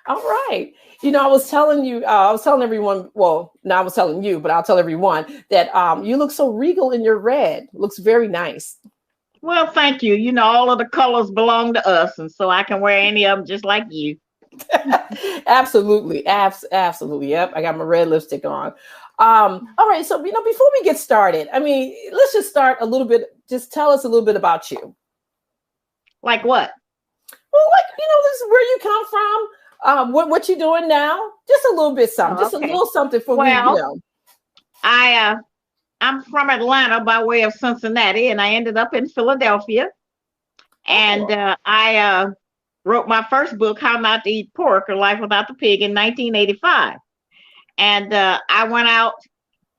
All right. I was telling you, I was telling everyone, well, now I was telling you, but I'll tell everyone that you look so regal in your red. Looks very nice. Well, thank you. All of the colors belong to us, and so I can wear any of them just like you. Absolutely. Absolutely. Yep. I got my red lipstick on. All right. So, before we get started, I mean, let's just start a little bit. Just tell us a little bit about you. Like what? Well, this is where you come from. What you doing now? Just a little bit something. Oh, Just a okay. little something for we, Well, I'm from Atlanta by way of Cincinnati, and I ended up in Philadelphia. And Oh, I wrote my first book, How Not to Eat Pork or Life Without the Pig, in 1985. And I went out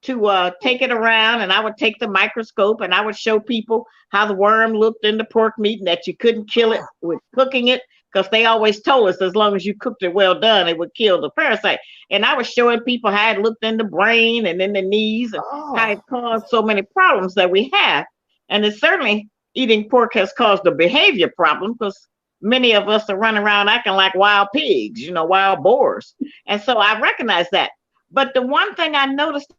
to take it around, and I would take the microscope and I would show people how the worm looked in the pork meat and that you couldn't kill it with cooking it, because they always told us as long as you cooked it well done, it would kill the parasite. And I was showing people how it looked in the brain and in the knees and how it oh, caused so many problems that we have. And it certainly, eating pork has caused a behavior problem, because many of us are running around acting like wild pigs, wild boars. And so I recognize that. But the one thing I noticed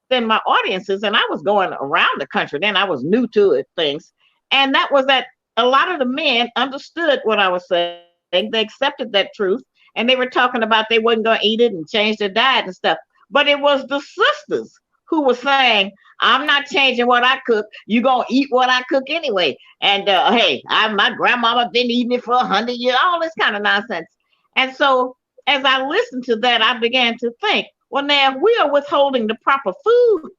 in my audiences, and I was going around the country then, I was new to it, things, and that was that a lot of the men understood what I was saying. They accepted that truth, and they were talking about they wasn't going to eat it and change their diet and stuff. But it was the sisters who were saying, I'm not changing what I cook. You're going to eat what I cook anyway. And hey, my grandmama been eating it for 100 years, all this kind of nonsense. And so as I listened to that, I began to think, well, now, if we are withholding the proper food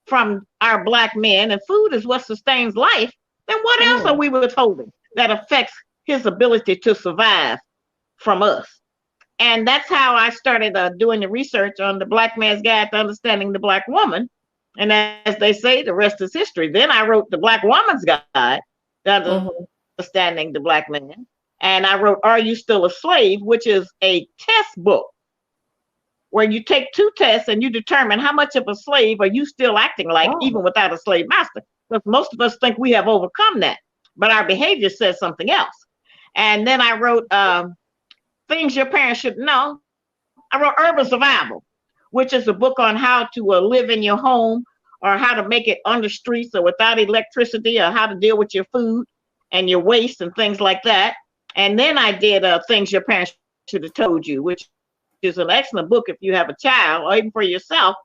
from our Black men, and food is what sustains life, then what else are mm, we withholding that affects his ability to survive from us? And that's how I started doing the research on the Black Man's Guide to Understanding the Black Woman. And as they say, the rest is history. Then I wrote the Black Woman's Guide to mhm. Understanding the Black Man. And I wrote Are You Still a Slave?, which is a test book where you take two tests and you determine how much of a slave are you still acting like, Oh, even without a slave master. Because most of us think we have overcome that, but our behavior says something else. And then I wrote Things Your Parents Should Know. I wrote Urban Survival, which is a book on how to live in your home, or how to make it on the streets or without electricity, or how to deal with your food and your waste and things like that. And then I did Things Your Parents Should Have Told You, which is an excellent book if you have a child or even for yourself,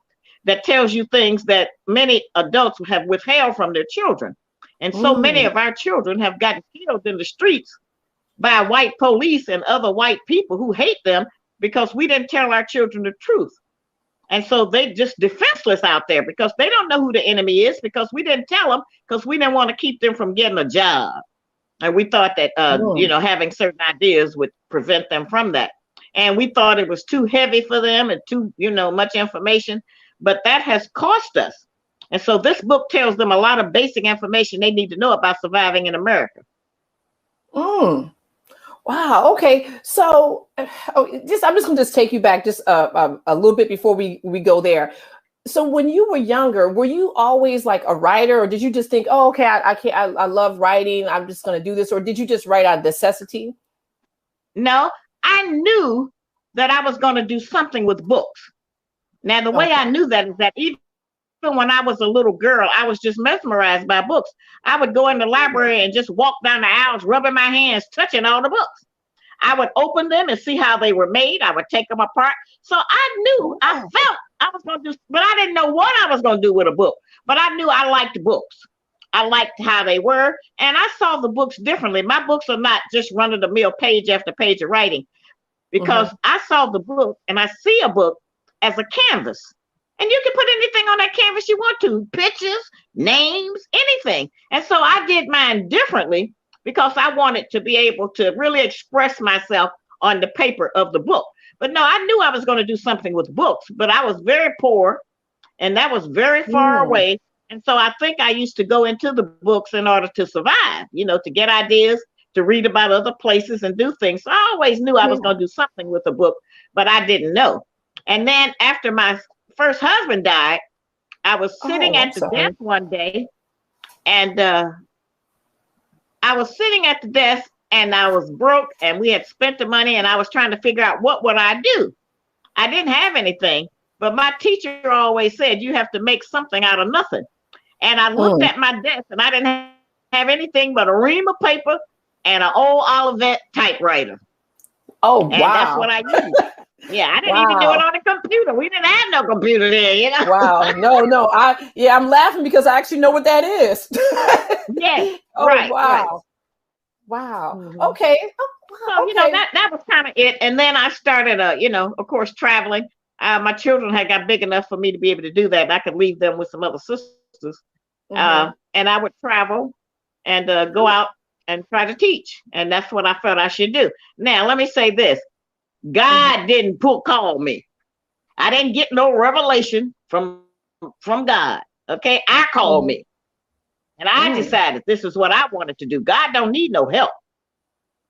that tells you things that many adults have withheld from their children. And so many of our mm, children have gotten killed in the streets by white police and other white people who hate them because we didn't tell our children the truth. And so they just defenseless out there because they don't know who the enemy is, because we didn't tell them, because we didn't want to keep them from getting a job. And we thought that, mm. having certain ideas would prevent them from that. And we thought it was too heavy for them and too, much information. But that has cost us. And so this book tells them a lot of basic information they need to know about surviving in America. Mm. Wow. Okay. So, I'm just going to just take you back just a little bit before we go there. So, when you were younger, were you always like a writer, or did you just think, oh, okay, I can't, I love writing, I'm just going to do this, or did you just write out of necessity? No, I knew that I was going to do something with books. Now, the way I Okay. knew that is that even when I was a little girl, I was just mesmerized by books. I would go in the library and just walk down the aisles, rubbing my hands, touching all the books. I would open them and see how they were made. I would take them apart. So I knew, I Oh. felt I was going to do, but I didn't know what I was going to do with a book. But I knew I liked books. I liked how they were, and I saw the books differently. My books are not just run of the mill page after page of writing, because Hmm. I saw the book and I see a book as a canvas. And you can put anything on that canvas you want to, pictures, names, anything. And so I did mine differently because I wanted to be able to really express myself on the paper of the book. But no, I knew I was going to do something with books, but I was very poor and that was very far Mm. away. And so I think I used to go into the books in order to survive, to get ideas, to read about other places and do things. So I always knew I was Yeah. going to do something with a book, but I didn't know. And then after my first husband died, I was sitting Oh, I'm at the desk sorry. one day, and I was sitting at the desk, and I was broke, and we had spent the money, and I was trying to figure out what would I do. I didn't have anything, but my teacher always said you have to make something out of nothing. And I looked at my desk, and I didn't have anything but a ream of paper and an old Olivet typewriter. Oh, And wow. that's what I used. Yeah, I didn't even do it on the computer. We didn't have no computer there, you know. Wow. No. I'm laughing because I actually know what that is. Yes. Oh, right. wow. Right. Wow. Mm-hmm. Okay. So, you know, that was kind of it. And then I started, of course, traveling. My children had got big enough for me to be able to do that. I could leave them with some other sisters. And I would travel and go out and try to teach. And that's what I felt I should do. Now, let me say this. God didn't call me. I didn't get no revelation from God. Okay. I called me. And I decided this is what I wanted to do. God don't need no help.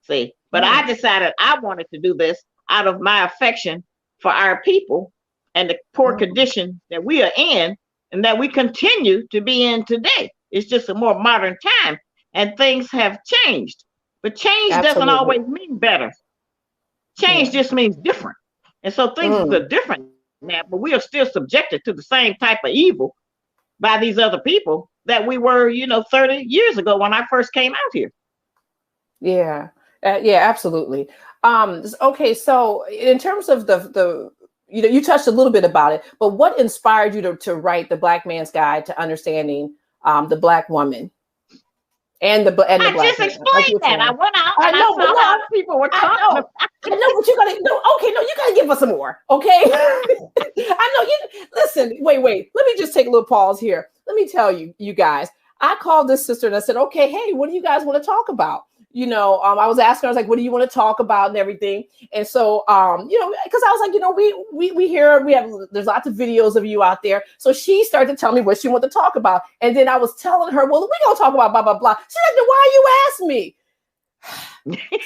See, but I decided I wanted to do this out of my affection for our people and the poor condition that we are in and that we continue to be in today. It's just a more modern time and things have changed. But change doesn't always mean better. Change just means different. And so things are different now, but we are still subjected to the same type of evil by these other people that we were, 30 years ago when I first came out here. Yeah. Yeah, absolutely. Okay. So in terms of the you touched a little bit about it, but what inspired you to write the Black Man's Guide to Understanding the Black Woman? And the Black I just explained that. I went out and I saw how people were talking. I know, but you gotta you gotta give us some more. Okay. I know you listen, wait. Let me just take a little pause here. Let me tell you guys, I called this sister and I said, okay, hey, what do you guys want to talk about? I was asking her, I was like, what do you want to talk about and everything? And so, because I was like, we hear, there's lots of videos of you out there. So she started to tell me what she wanted to talk about. And then I was telling her, well, we're going to talk about blah, blah, blah. She's like, then why you ask me?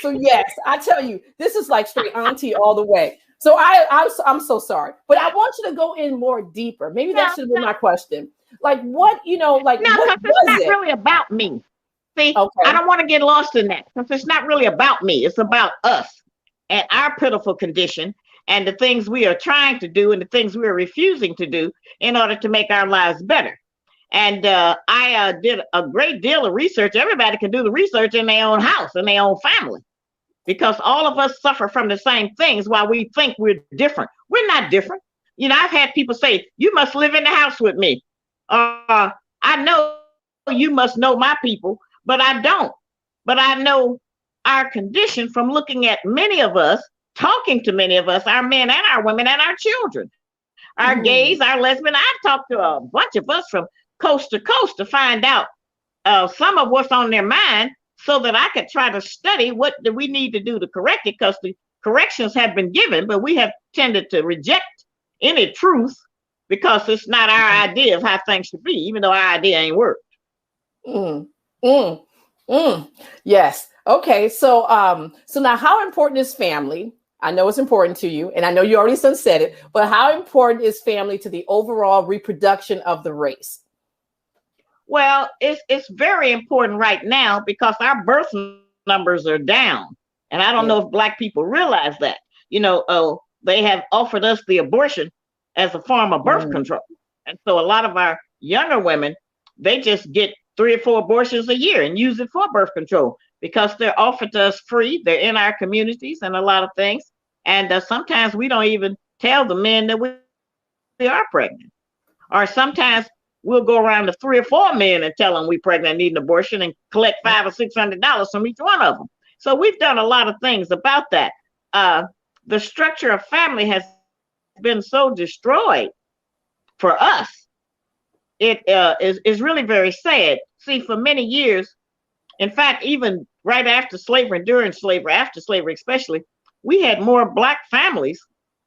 So yes, I tell you, this is like straight auntie all the way. So I'm so sorry, but I want you to go in more deeper. Maybe that should have been my question. Like what, what was it's not really about me. See, I don't want to get lost in that because it's not really about me. It's about us and our pitiful condition and the things we are trying to do and the things we are refusing to do in order to make our lives better. And I did a great deal of research. Everybody can do the research in their own house, in their own family, because all of us suffer from the same things while we think we're different. We're not different. I've had people say, you must live in the house with me. I know you must know my people. But I don't. But I know our condition from looking at many of us, talking to many of us, our men and our women and our children, our gays, our lesbians. I've talked to a bunch of us from coast to coast to find out some of what's on their mind so that I could try to study what do we need to do to correct it, because the corrections have been given, but we have tended to reject any truth because it's not our idea of how things should be, even though our idea ain't worked. Yes. Okay. So now how important is family? I know it's important to you, and I know you already said it, but how important is family to the overall reproduction of the race? Well, it's very important right now because our birth numbers are down. And I don't know if Black people realize that. They have offered us the abortion as a form of birth control. And so a lot of our younger women, they just get 3 or 4 abortions a year and use it for birth control because they're offered to us free. They're in our communities and a lot of things. And sometimes we don't even tell the men that we are pregnant. Or sometimes we'll go around to 3 or 4 men and tell them we're pregnant, need an abortion, and collect $500 or $600 from each one of them. So we've done a lot of things about that. The structure of family has been so destroyed for us. It is really very sad. See, for many years, in fact, even right after slavery, during slavery, after slavery especially, we had more Black families,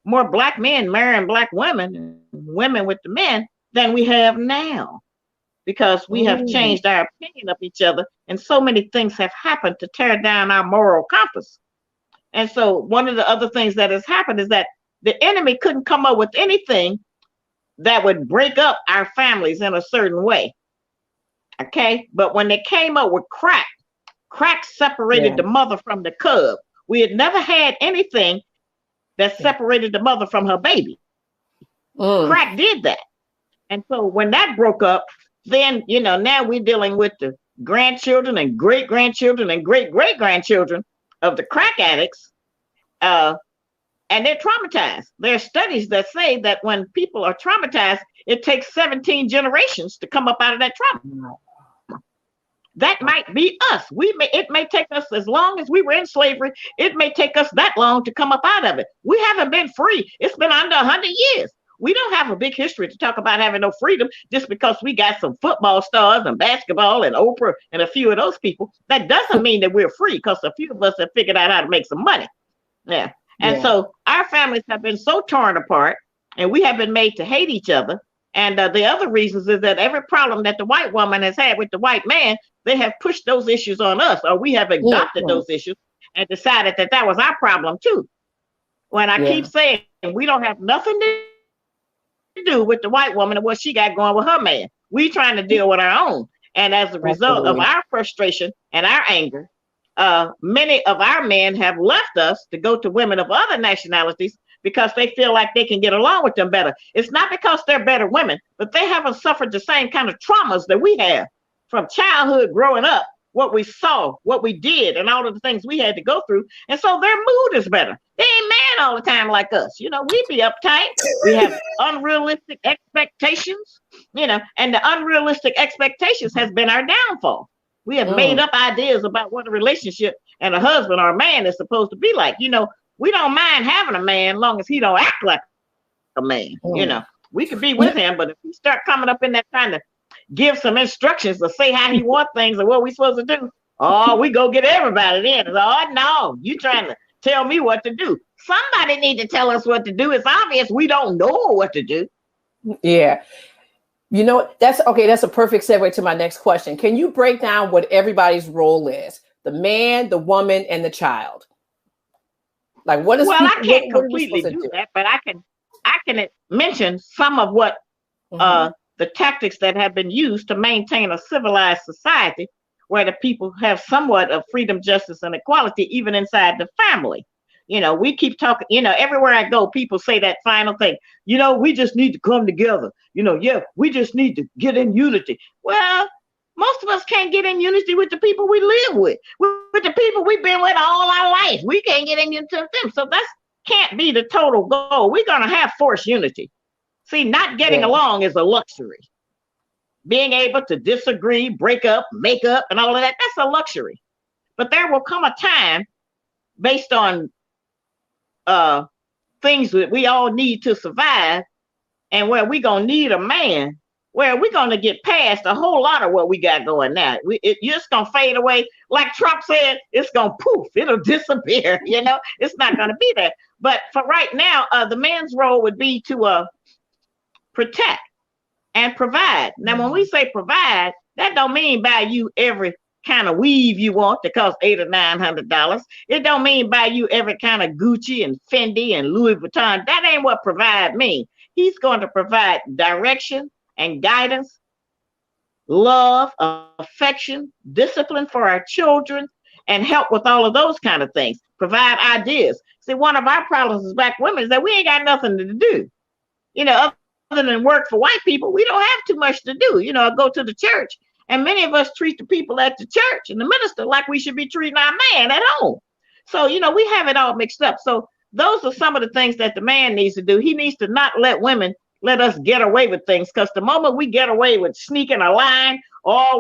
more Black men marrying Black women, and women with the men, than we have now, because we have changed our opinion of each other, and so many things have happened to tear down our moral compass. And so one of the other things that has happened is that the enemy couldn't come up with anything that would break up our families in a certain way. Okay. But when they came up with crack Crack separated the mother from the cub. We had never had anything that separated the mother from her baby. Crack did that. And so when that broke up, then, now we're dealing with the grandchildren and great-grandchildren and great-great-grandchildren of the crack addicts, and they're traumatized. There are studies that say that when people are traumatized, it takes 17 generations to come up out of that trauma. That might be us. It may take us, as long as we were in slavery, it may take us that long to come up out of it. We haven't been free. It's been under 100 years. We don't have a big history to talk about having no freedom just because we got some football stars and basketball and Oprah and a few of those people. That doesn't mean that we're free, because a few of us have figured out how to make some money. Yeah. And so our families have been so torn apart, and we have been made to hate each other. And the other reasons is that every problem that the white woman has had with the white man, they have pushed those issues on us, or we have adopted those issues and decided that that was our problem too. When I keep saying we don't have nothing to do with the white woman and what she got going with her man. We trying to deal with our own. And as a result of our frustration and our anger, many of our men have left us to go to women of other nationalities because they feel like they can get along with them better. It's not because they're better women, but they haven't suffered the same kind of traumas that we have from childhood growing up, what we saw, what we did, and all of the things we had to go through. And so their mood is better. They ain't mad all the time like us. We be uptight. We have unrealistic expectations, and the unrealistic expectations has been our downfall. We have made up ideas about what a relationship and a husband or a man is supposed to be like. We don't mind having a man as long as he don't act like a man. We could be with him, but if he start coming up in that trying to give some instructions or say how he wants things or what we supposed to do, we go get everybody then. No, you trying to tell me what to do. Somebody need to tell us what to do. It's obvious we don't know what to do. Yeah. That's okay. That's a perfect segue to my next question. Can you break down what everybody's role is? The man, the woman, and the child. Like what is? Well, I can't completely do that, but I can mention some of what the tactics that have been used to maintain a civilized society where the people have somewhat of freedom, justice, and equality, even inside the family. We keep talking, everywhere I go, people say that final thing, we just need to come together. We just need to get in unity. Well, most of us can't get in unity with the people we live with the people we've been with all our life. We can't get in unity with them. So that can't be the total goal. We're going to have forced unity. See, not getting along is a luxury. Being able to disagree, break up, make up, and all of that, that's a luxury. But there will come a time based on things that we all need to survive, and where we're going to need a man, where we're going to get past a whole lot of what we got going now. It's just going to fade away. Like Trump said, it's going to poof. It'll disappear. It's not going to be there. But for right now, the man's role would be to protect and provide. Now, when we say provide, that don't mean buy you every kind of weave you want that costs $800 or $900. It don't mean buy you every kind of Gucci and Fendi and Louis Vuitton. That ain't what provide means. He's going to provide direction and guidance, love, affection, discipline for our children, and help with all of those kind of things. Provide ideas. See, one of our problems as black women is that we ain't got nothing to do. Other than work for white people, we don't have too much to do. I go to the church, and many of us treat the people at the church and the minister like we should be treating our man at home. So, we have it all mixed up. So those are some of the things that the man needs to do. He needs to not let us get away with things, because the moment we get away with sneaking a line,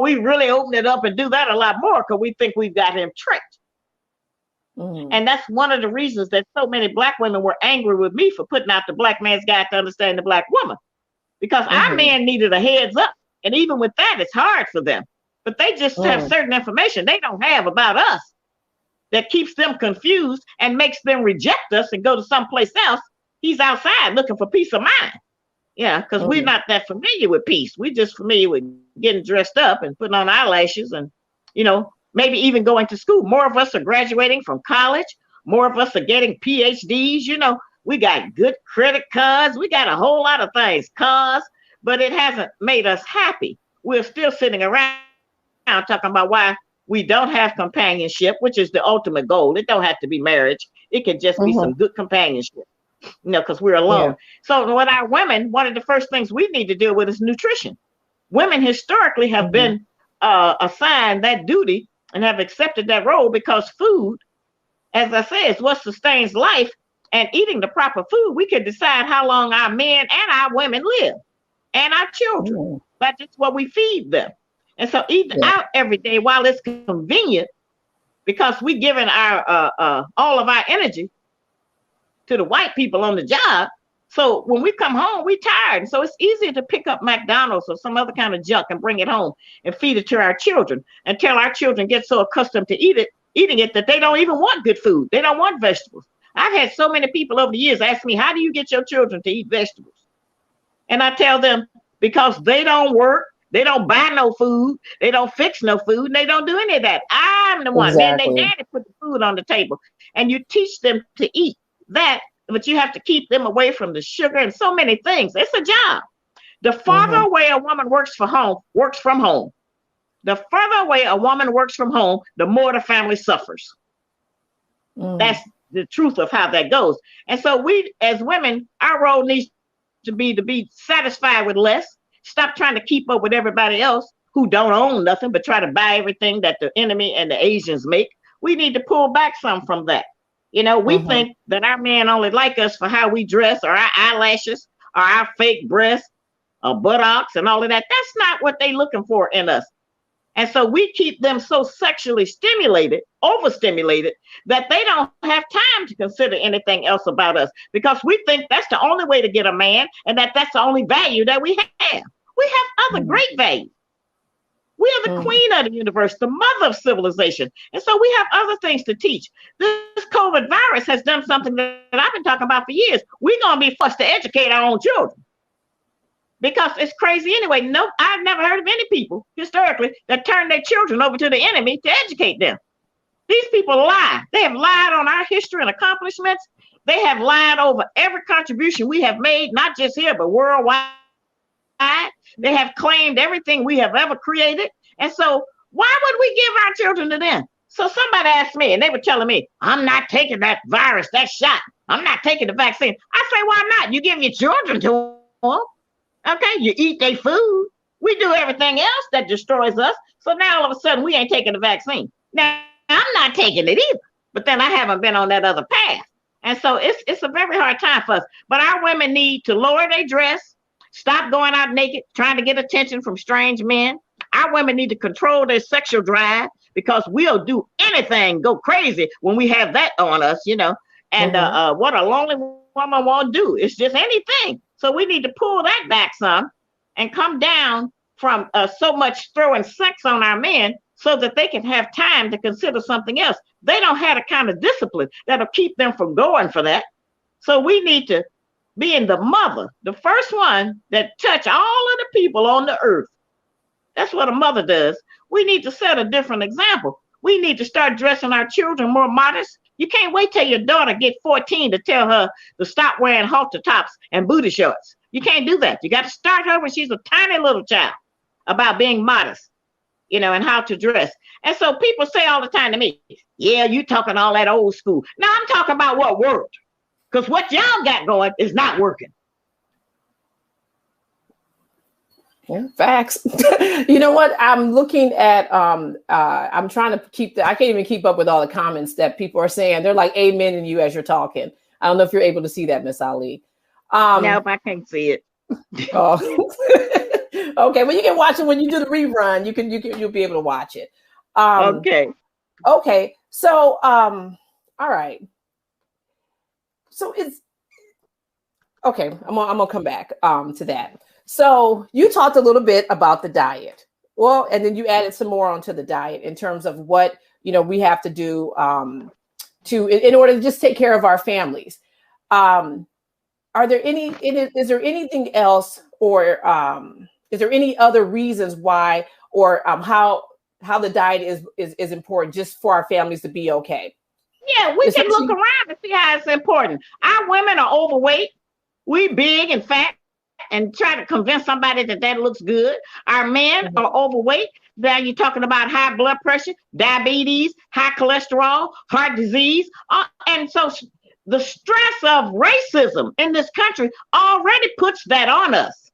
we really open it up and do that a lot more because we think we've got him tricked. And that's one of the reasons that so many black women were angry with me for putting out the Black Man's Guide to Understand the Black Woman, because our men needed a heads up. And even with that, it's hard for them. But they just have certain information they don't have about us that keeps them confused and makes them reject us and go to someplace else. He's outside looking for peace of mind. Yeah, because we're not that familiar with peace. We're just familiar with getting dressed up and putting on eyelashes and, maybe even going to school. More of us are graduating from college. More of us are getting PhDs. We got good credit cards. We got a whole lot of things, cars, but it hasn't made us happy. We're still sitting around talking about why We don't have companionship, which is the ultimate goal. It don't have to be marriage. It can just be some good companionship, because we're alone. So with our women, one of the first things we need to deal with is nutrition. Women historically have been assigned that duty and have accepted that role because food, as I said, is what sustains life. And eating the proper food, we can decide how long our men and our women live and our children. That's just what we feed them. And so eating out every day, while it's convenient, because we're giving our all of our energy to the white people on the job. So when we come home, we're tired. So it's easier to pick up McDonald's or some other kind of junk and bring it home and feed it to our children until our children get so accustomed to eating it that they don't even want good food. They don't want vegetables. I've had so many people over the years ask me, how do you get your children to eat vegetables? And I tell them, because they don't work, they don't buy no food, they don't fix no food, and they don't do any of that. I'm the one. Man, they daddy put the food on the table. And you teach them to eat that, but you have to keep them away from the sugar and so many things. It's a job. The farther away a woman works from home, the further away a woman works from home, the more the family suffers. That's the truth of how that goes. And so we, as women, our role needs to be satisfied with less. Stop trying to keep up with everybody else who don't own nothing, but try to buy everything that the enemy and the Asians make. We need to pull back some from that. We think that our men only like us for how we dress, or our eyelashes, or our fake breasts, or buttocks, and all of that. That's not what they're looking for in us. And so we keep them so sexually stimulated, overstimulated, that they don't have time to consider anything else about us, because we think that's the only way to get a man, and that's the only value that we have. We have other great values. We are the queen of the universe, the mother of civilization. And so we have other things to teach. This COVID virus has done something that I've been talking about for years. We're going to be forced to educate our own children, because it's crazy anyway. No, I've never heard of any people historically that turn their children over to the enemy to educate them. These people lie. They have lied on our history and accomplishments. They have lied over every contribution we have made, not just here, but worldwide. They have claimed everything we have ever created. And so why would we give our children to them? So somebody asked me, and they were telling me, I'm not taking that virus, that shot. I'm not taking the vaccine. I say, why not? You give your children to them. Okay, you eat their food. We do everything else that destroys us. So now all of a sudden we ain't taking the vaccine. Now I'm not taking it either, but then I haven't been on that other path. And so it's a very hard time for us. But our women need to lower their dress, stop going out naked, trying to get attention from strange men. Our women need to control their sexual drive, because we'll do anything, go crazy when we have that on us, And what a lonely woman won't do, it's just anything. So we need to pull that back some and come down from so much throwing sex on our men, so that they can have time to consider something else. They don't have the kind of discipline that'll keep them from going for that. So we need to be in the mother, the first one that touch all of the people on the earth. That's what a mother does. We need to set a different example. We need to start dressing our children more modest. You can't wait till your daughter get 14 to tell her to stop wearing halter tops and booty shorts. You can't do that. You got to start her when she's a tiny little child about being modest, and how to dress. And so people say all the time to me, yeah, you talking all that old school. Now I'm talking about what worked, because what y'all got going is not working. Yeah, facts. You know what? I'm looking at, I'm trying to I can't even keep up with all the comments that people are saying. They're like amen in you as you're talking. I don't know if you're able to see that, Miss Ali. Nope, I can't see it. Oh. Okay, well, you can watch it when you do the rerun. You'll be able to watch it. Okay. So, all right. So it's okay. I'm gonna come back to that. So you talked a little bit about the diet. Well, and then you added some more onto the diet in terms of what we have to do in order to just take care of our families. Are there is there anything else, or is there any other reasons why, or how the diet is important just for our families to be okay? Yeah, we can look around and see how it's important. Our women are overweight. We big and fat. and try to convince somebody that that looks good. Our men Mm-hmm. are overweight. Now you're talking about high blood pressure, diabetes, high cholesterol, heart disease. And so the stress of racism in this country already puts that on us.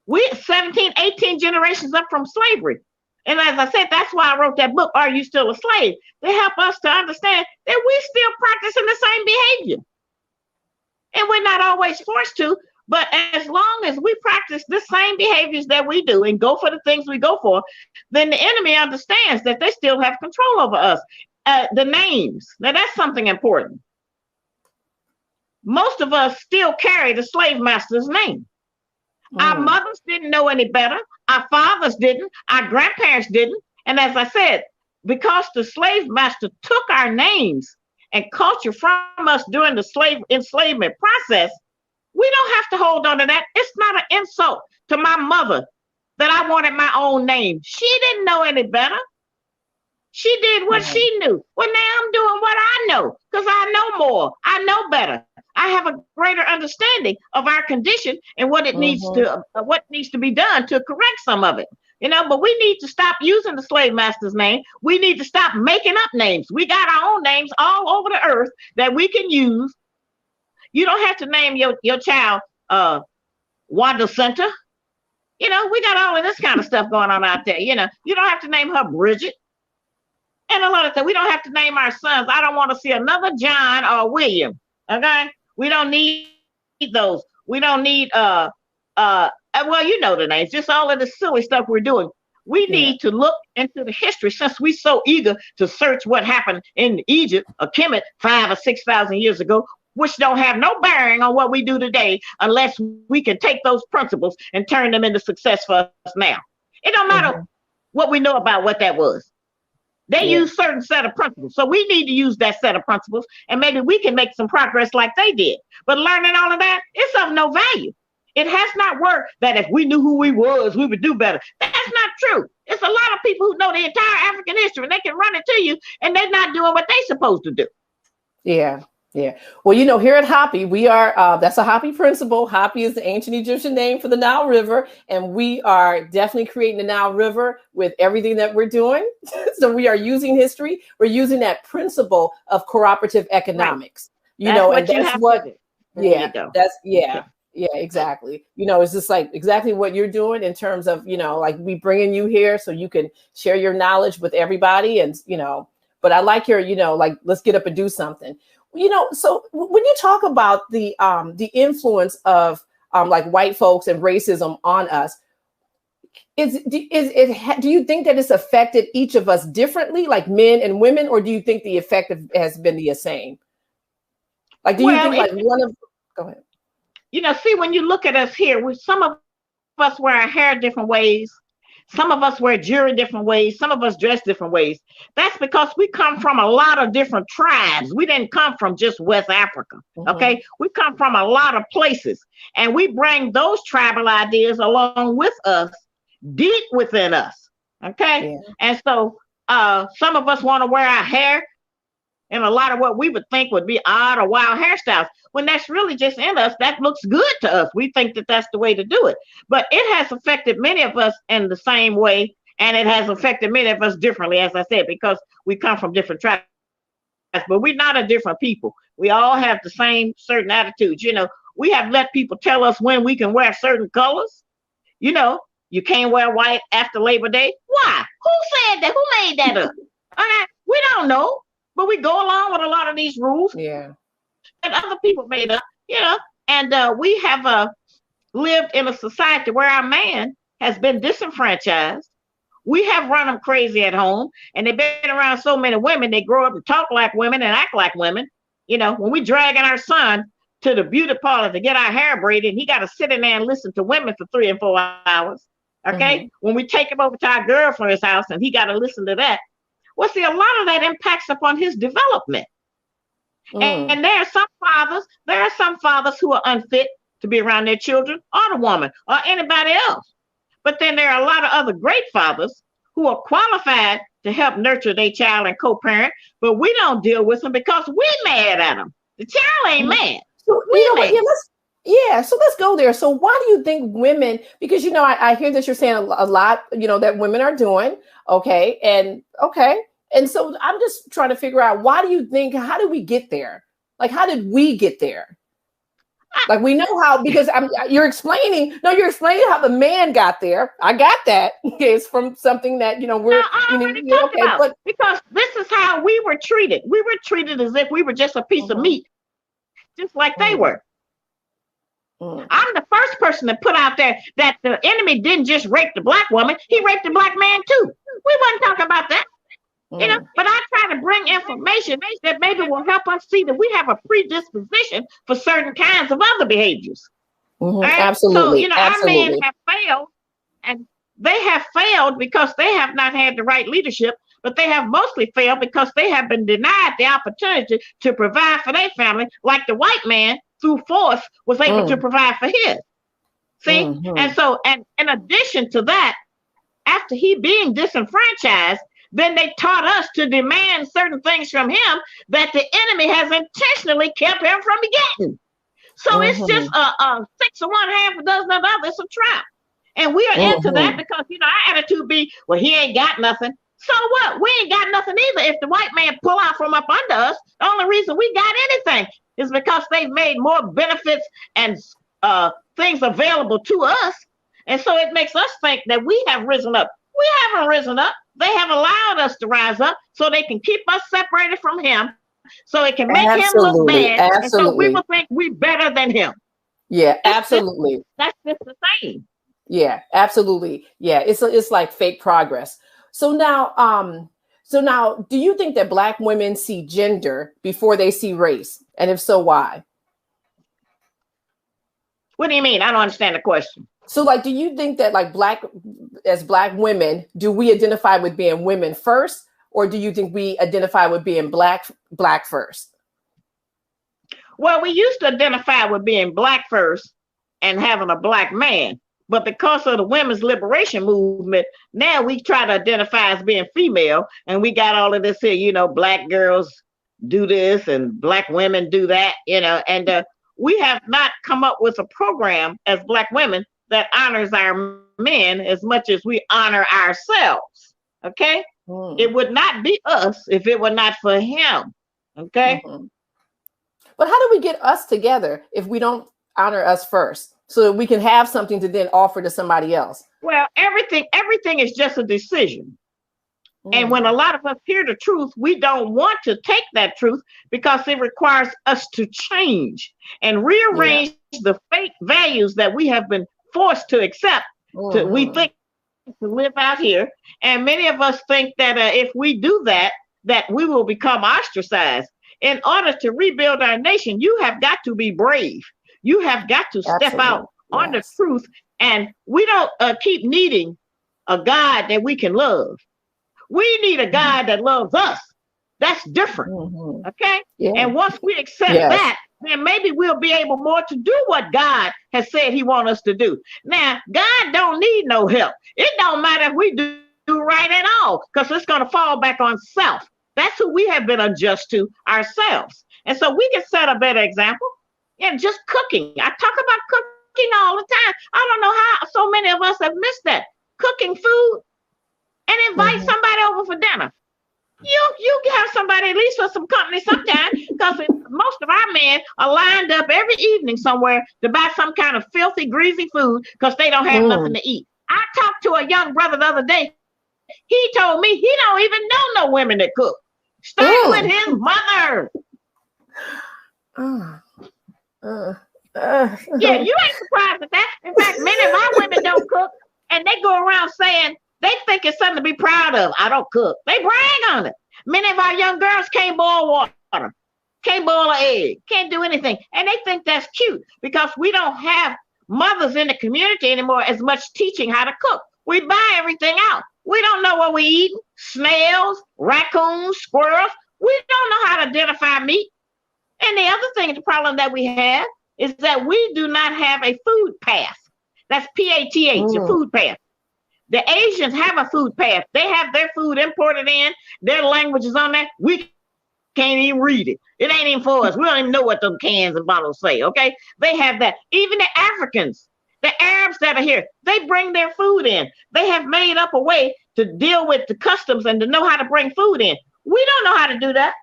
We're 17, 18 generations up from slavery. And as I said, that's why I wrote that book, Are You Still a Slave? To help us to understand that we're still practicing the same behavior. And we're not always forced to, but as long as we practice the same behaviors that we do and go for the things we go for, then the enemy understands that they still have control over us. The names, now that's something important. Most of us still carry the slave master's name. Our mothers didn't know any better. Our fathers didn't. Our grandparents didn't. And as I said, because the slave master took our names and culture from us during the slave enslavement process, we don't have to hold on to that. It's not an insult to my mother that I wanted my own name. She didn't know any better. She did what she knew. Well, now I'm doing what I know because I know more. I know better. I have a greater understanding of our condition and what it needs to be done to correct some of it. You know, but we need to stop using the slave master's name. We need to stop making up names. We got our own names all over the earth that we can use. You don't have to name your child Wanda Center. You know, we got all of this kind of stuff going on out there. You know, you don't have to name her Bridget. And a lot of things. We don't have to name our sons. I don't want to see another John or William. Okay? We don't need those. We don't need well, you know the names, just all of the silly stuff we're doing. We need to look into the history since we're so eager to search what happened in Egypt or Kemet 5,000 or 6,000 years ago, which don't have no bearing on what we do today unless we can take those principles and turn them into success for us now. It don't matter what we know about what that was. They use certain set of principles. So we need to use that set of principles and maybe we can make some progress like they did. But learning all of that, it's of no value. It has not worked that if we knew who we was, we would do better. That's not true. It's a lot of people who know the entire African history and they can run it to you and they're not doing what they're supposed to do. Yeah. Yeah. Well, you know, here at HAPI, we are, that's a HAPI principle. HAPI is the ancient Egyptian name for the Nile River. And we are definitely creating the Nile River with everything that we're doing. So we are using history. We're using that principle of cooperative economics, you know, and that's what, yeah, exactly. You know, it's just like exactly what you're doing in terms of, you know, like we bringing you here so you can share your knowledge with everybody. And, you know, but I like your, you know, like, let's get up and do something. You know, so when you talk about the influence of like white folks and racism on us, do you think that it's affected each of us differently, like men and women, or do you think the effect has been the same? Like, do you think like one of? Go ahead. You know, see, when you look at us here, some of us wear our hair different ways. Some of us wear jewelry different ways. Some of us dress different ways. That's because we come from a lot of different tribes. We didn't come from just West Africa. Okay. We come from a lot of places and we bring those tribal ideas along with us, deep within us. Okay. Yeah. And so some of us want to wear our hair in a lot of what we would think would be odd or wild hairstyles, when that's really just in us. That looks good to us. We think that that's the way to do it. But it has affected many of us in the same way, and it has affected many of us differently, as I said, because we come from different tribes. But we're not a different people. We all have the same certain attitudes. You know, we have let people tell us when we can wear certain colors. You know, you can't wear white after Labor Day. Why? Who said that? Who made that up? We don't know. But we go along with a lot of these rules. Yeah. And other people made up, you know, and we have lived in a society where our man has been disenfranchised. We have run them crazy at home, and they've been around so many women, they grow up and talk like women and act like women. You know, when we dragging our son to the beauty parlor to get our hair braided, he got to sit in there and listen to women for 3 and 4 hours. Okay. When we take him over to our girlfriend's house and he got to listen to that. Well, see, a lot of that impacts upon his development. And there are some fathers who are unfit to be around their children or the woman or anybody else. But then there are a lot of other great fathers who are qualified to help nurture their child and co-parent, but we don't deal with them because we're mad at them. The child ain't mad. So, Yeah, so let's go there. So why do you think women, because, I hear that you're saying a lot, that women are doing, okay. And so I'm just trying to figure out, why do you think, how did we get there? Like, how did we get there? Like, we know how, because you're explaining how the man got there. I got that. It's from something that, we're, I already talked about, but because this is how we were treated. We were treated as if we were just a piece of meat, just like they were. I'm the first person to put out there that the enemy didn't just rape the black woman, he raped the black man too. We wasn't talking about that. But I try to bring information that maybe will help us see that we have a predisposition for certain kinds of other behaviors. Right? Absolutely. So, our men have failed, and they have failed because they have not had the right leadership, but they have mostly failed because they have been denied the opportunity to provide for their family, like the white man through force was able to provide for his. See? And so, and in addition to that, after he being disenfranchised, then they taught us to demand certain things from him that the enemy has intentionally kept him from getting. So it's just a 6 of one, half a dozen of the other. It's a trap. And we are into that because, our attitude be, well, he ain't got nothing. So what? We ain't got nothing either. If the white man pull out from up under us, the only reason we got anything is because they've made more benefits and things available to us. And so it makes us think that we have risen up. We haven't risen up. They have allowed us to rise up so they can keep us separated from him, so it can make him look bad. And so we will think we're better than him. Yeah, absolutely. That's just the same. Yeah, absolutely. Yeah, it's like fake progress. So now, do you think that Black women see gender before they see race? And if so, why? What do you mean? I don't understand the question. So, like, do you think that, like, as Black women, do we identify with being women first, or do you think we identify with being black first? Well, we used to identify with being black first and having a black man. But because of the women's liberation movement, now we try to identify as being female. And we got all of this here, black girls do this and black women do that, and we have not come up with a program as Black women that honors our men as much as we honor ourselves. Okay. It would not be us if it were not for him. Okay. But how do we get us together if we don't honor us first, so that we can have something to then offer to somebody else? Well, everything is just a decision. And when a lot of us hear the truth, we don't want to take that truth because it requires us to change and rearrange the fake values that we have been forced to accept. We think to live out here. And many of us think that if we do that, that we will become ostracized. In order to rebuild our nation, you have got to be brave. You have got to step out on the truth. And we don't keep needing a God that we can love. We need a God that loves us. That's different. Okay? Yeah. And once we accept that, then maybe we'll be able more to do what God has said he wants us to do. Now, God don't need no help. It don't matter if we do right at all, because it's going to fall back on self. That's who we have been unjust to, ourselves. And so we can set a better example. And just cooking. I talk about cooking all the time. I don't know how so many of us have missed that. Cooking food and invite somebody over for dinner. You have somebody at least for some company sometime, because most of our men are lined up every evening somewhere to buy some kind of filthy, greasy food because they don't have nothing to eat. I talked to a young brother the other day. He told me he don't even know no women that cook. Start with his mother. Yeah, you ain't surprised at that. In fact, many of our women don't cook, and they go around saying they think it's something to be proud of. I don't cook. They brag on it. Many of our young girls can't boil water, can't boil an egg, can't do anything. And they think that's cute because we don't have mothers in the community anymore as much teaching how to cook. We buy everything out. We don't know what we eat. Snails, raccoons, squirrels. We don't know how to identify meat. And the other thing, the problem that we have is that we do not have a food path. That's PATH, a food path. The Asians have a food path. They have their food imported in, their language is on there. We can't even read it. It ain't even for us. We don't even know what them cans and bottles say, okay? They have that. Even the Africans, the Arabs that are here, they bring their food in. They have made up a way to deal with the customs and to know how to bring food in. We don't know how to do that.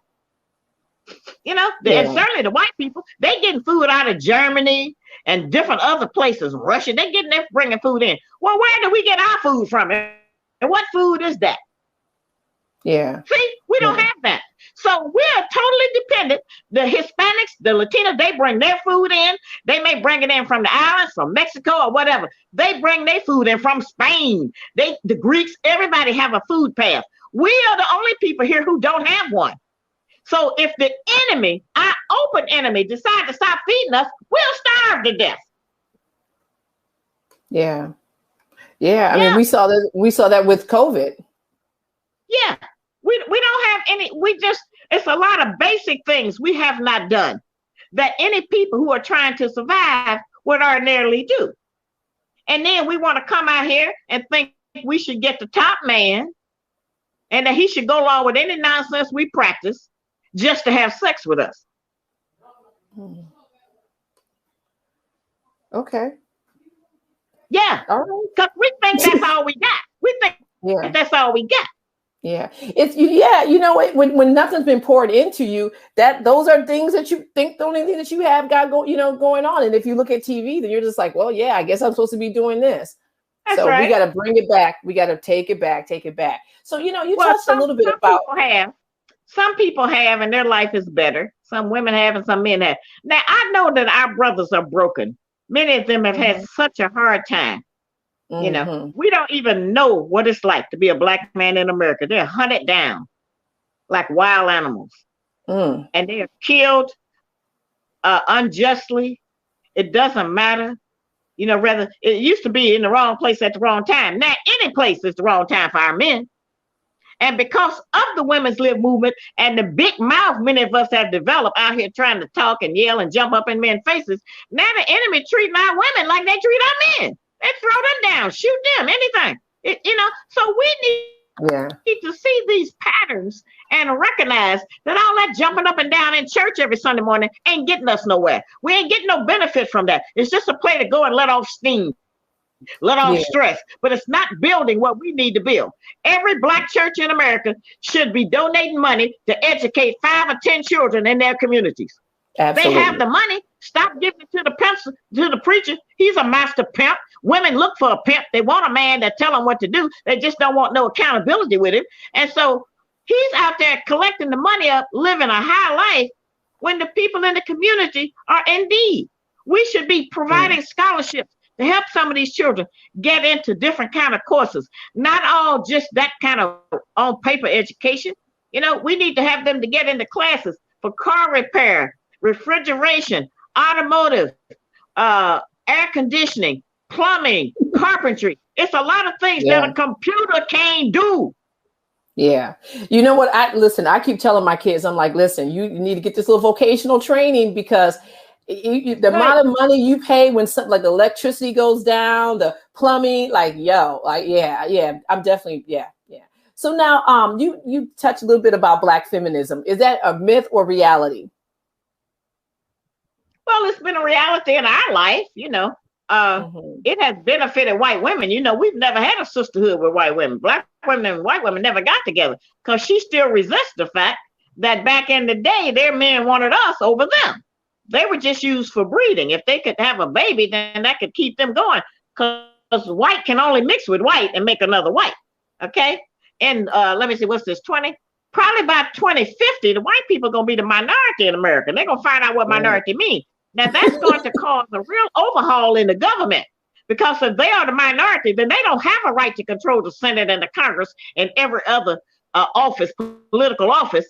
You know, and certainly the white people, they getting food out of Germany and different other places, Russia. They getting there bringing food in. Well, where do we get our food from? And what food is that? Yeah. See, we don't have that. So we're totally dependent. The Hispanics, the Latinos, they bring their food in. They may bring it in from the islands, from Mexico or whatever. They bring their food in from Spain. The Greeks, everybody have a food pass. We are the only people here who don't have one. So if the enemy, our open enemy, decide to stop feeding us, we'll starve to death. Yeah. Yeah. I mean, we saw that with COVID. Yeah. We don't have any, it's a lot of basic things we have not done that any people who are trying to survive would ordinarily do. And then we want to come out here and think we should get the top man and that he should go along with any nonsense we practice just to have sex with us. Okay. Yeah. All right. Because we think that's all we got. We think that's all we got. Yeah. You know, when nothing's been poured into you, those are things that you think the only thing that you have going on. And if you look at TV, then you're just like, well, yeah, I guess I'm supposed to be doing this. That's so right. We got to bring it back. We got to take it back. So, you know, you touched a little bit about. Some people have, and their life is better. Some women have, and some men have. Now, I know that our brothers are broken. Many of them have had such a hard time. You know, we don't even know what it's like to be a black man in America. They're hunted down like wild animals. And they are killed unjustly. It doesn't matter. You know, rather, it used to be in the wrong place at the wrong time. Now, any place is the wrong time for our men. And because of the women's lib movement and the big mouth many of us have developed out here trying to talk and yell and jump up in men's faces, now the enemy treating our women like they treat our men. They throw them down, shoot them, anything. So we need to see these patterns and recognize that all that jumping up and down in church every Sunday morning ain't getting us nowhere. We ain't getting no benefit from that. It's just a play to go and let off steam, let off stress, but it's not building what we need to build. Every black church in America should be donating money to educate 5 or 10 children in their communities. Absolutely. They have the money. Stop giving it to the pimps, to the preacher. He's a master pimp. Women look for a pimp. They want a man that tell them what to do. They just don't want no accountability with him. And so he's out there collecting the money up, living a high life when the people in the community are in need. We should be providing scholarships to help some of these children get into different kind of courses. Not all just that kind of on paper education. You know, we need to have them to get into classes for car repair, refrigeration, automotive, air conditioning, plumbing, carpentry. It's a lot of things that a computer can't do. Yeah. You know what? I keep telling my kids, I'm like, listen, you need to get this little vocational training because the amount of money you pay when something like the electricity goes down, the plumbing, I'm definitely, So now, you touched a little bit about Black feminism. Is that a myth or reality? Well, it's been a reality in our life, you know. It has benefited white women. You know, we've never had a sisterhood with white women. Black women and white women never got together because she still resists the fact that back in the day, their men wanted us over them. They were just used for breeding. If they could have a baby, then that could keep them going because white can only mix with white and make another white. Okay. And let me see, what's this, 20? Probably by 2050, the white people are going to be the minority in America. They're going to find out what minority means. Now, that's going to cause a real overhaul in the government because if they are the minority, then they don't have a right to control the Senate and the Congress and every other office, political office,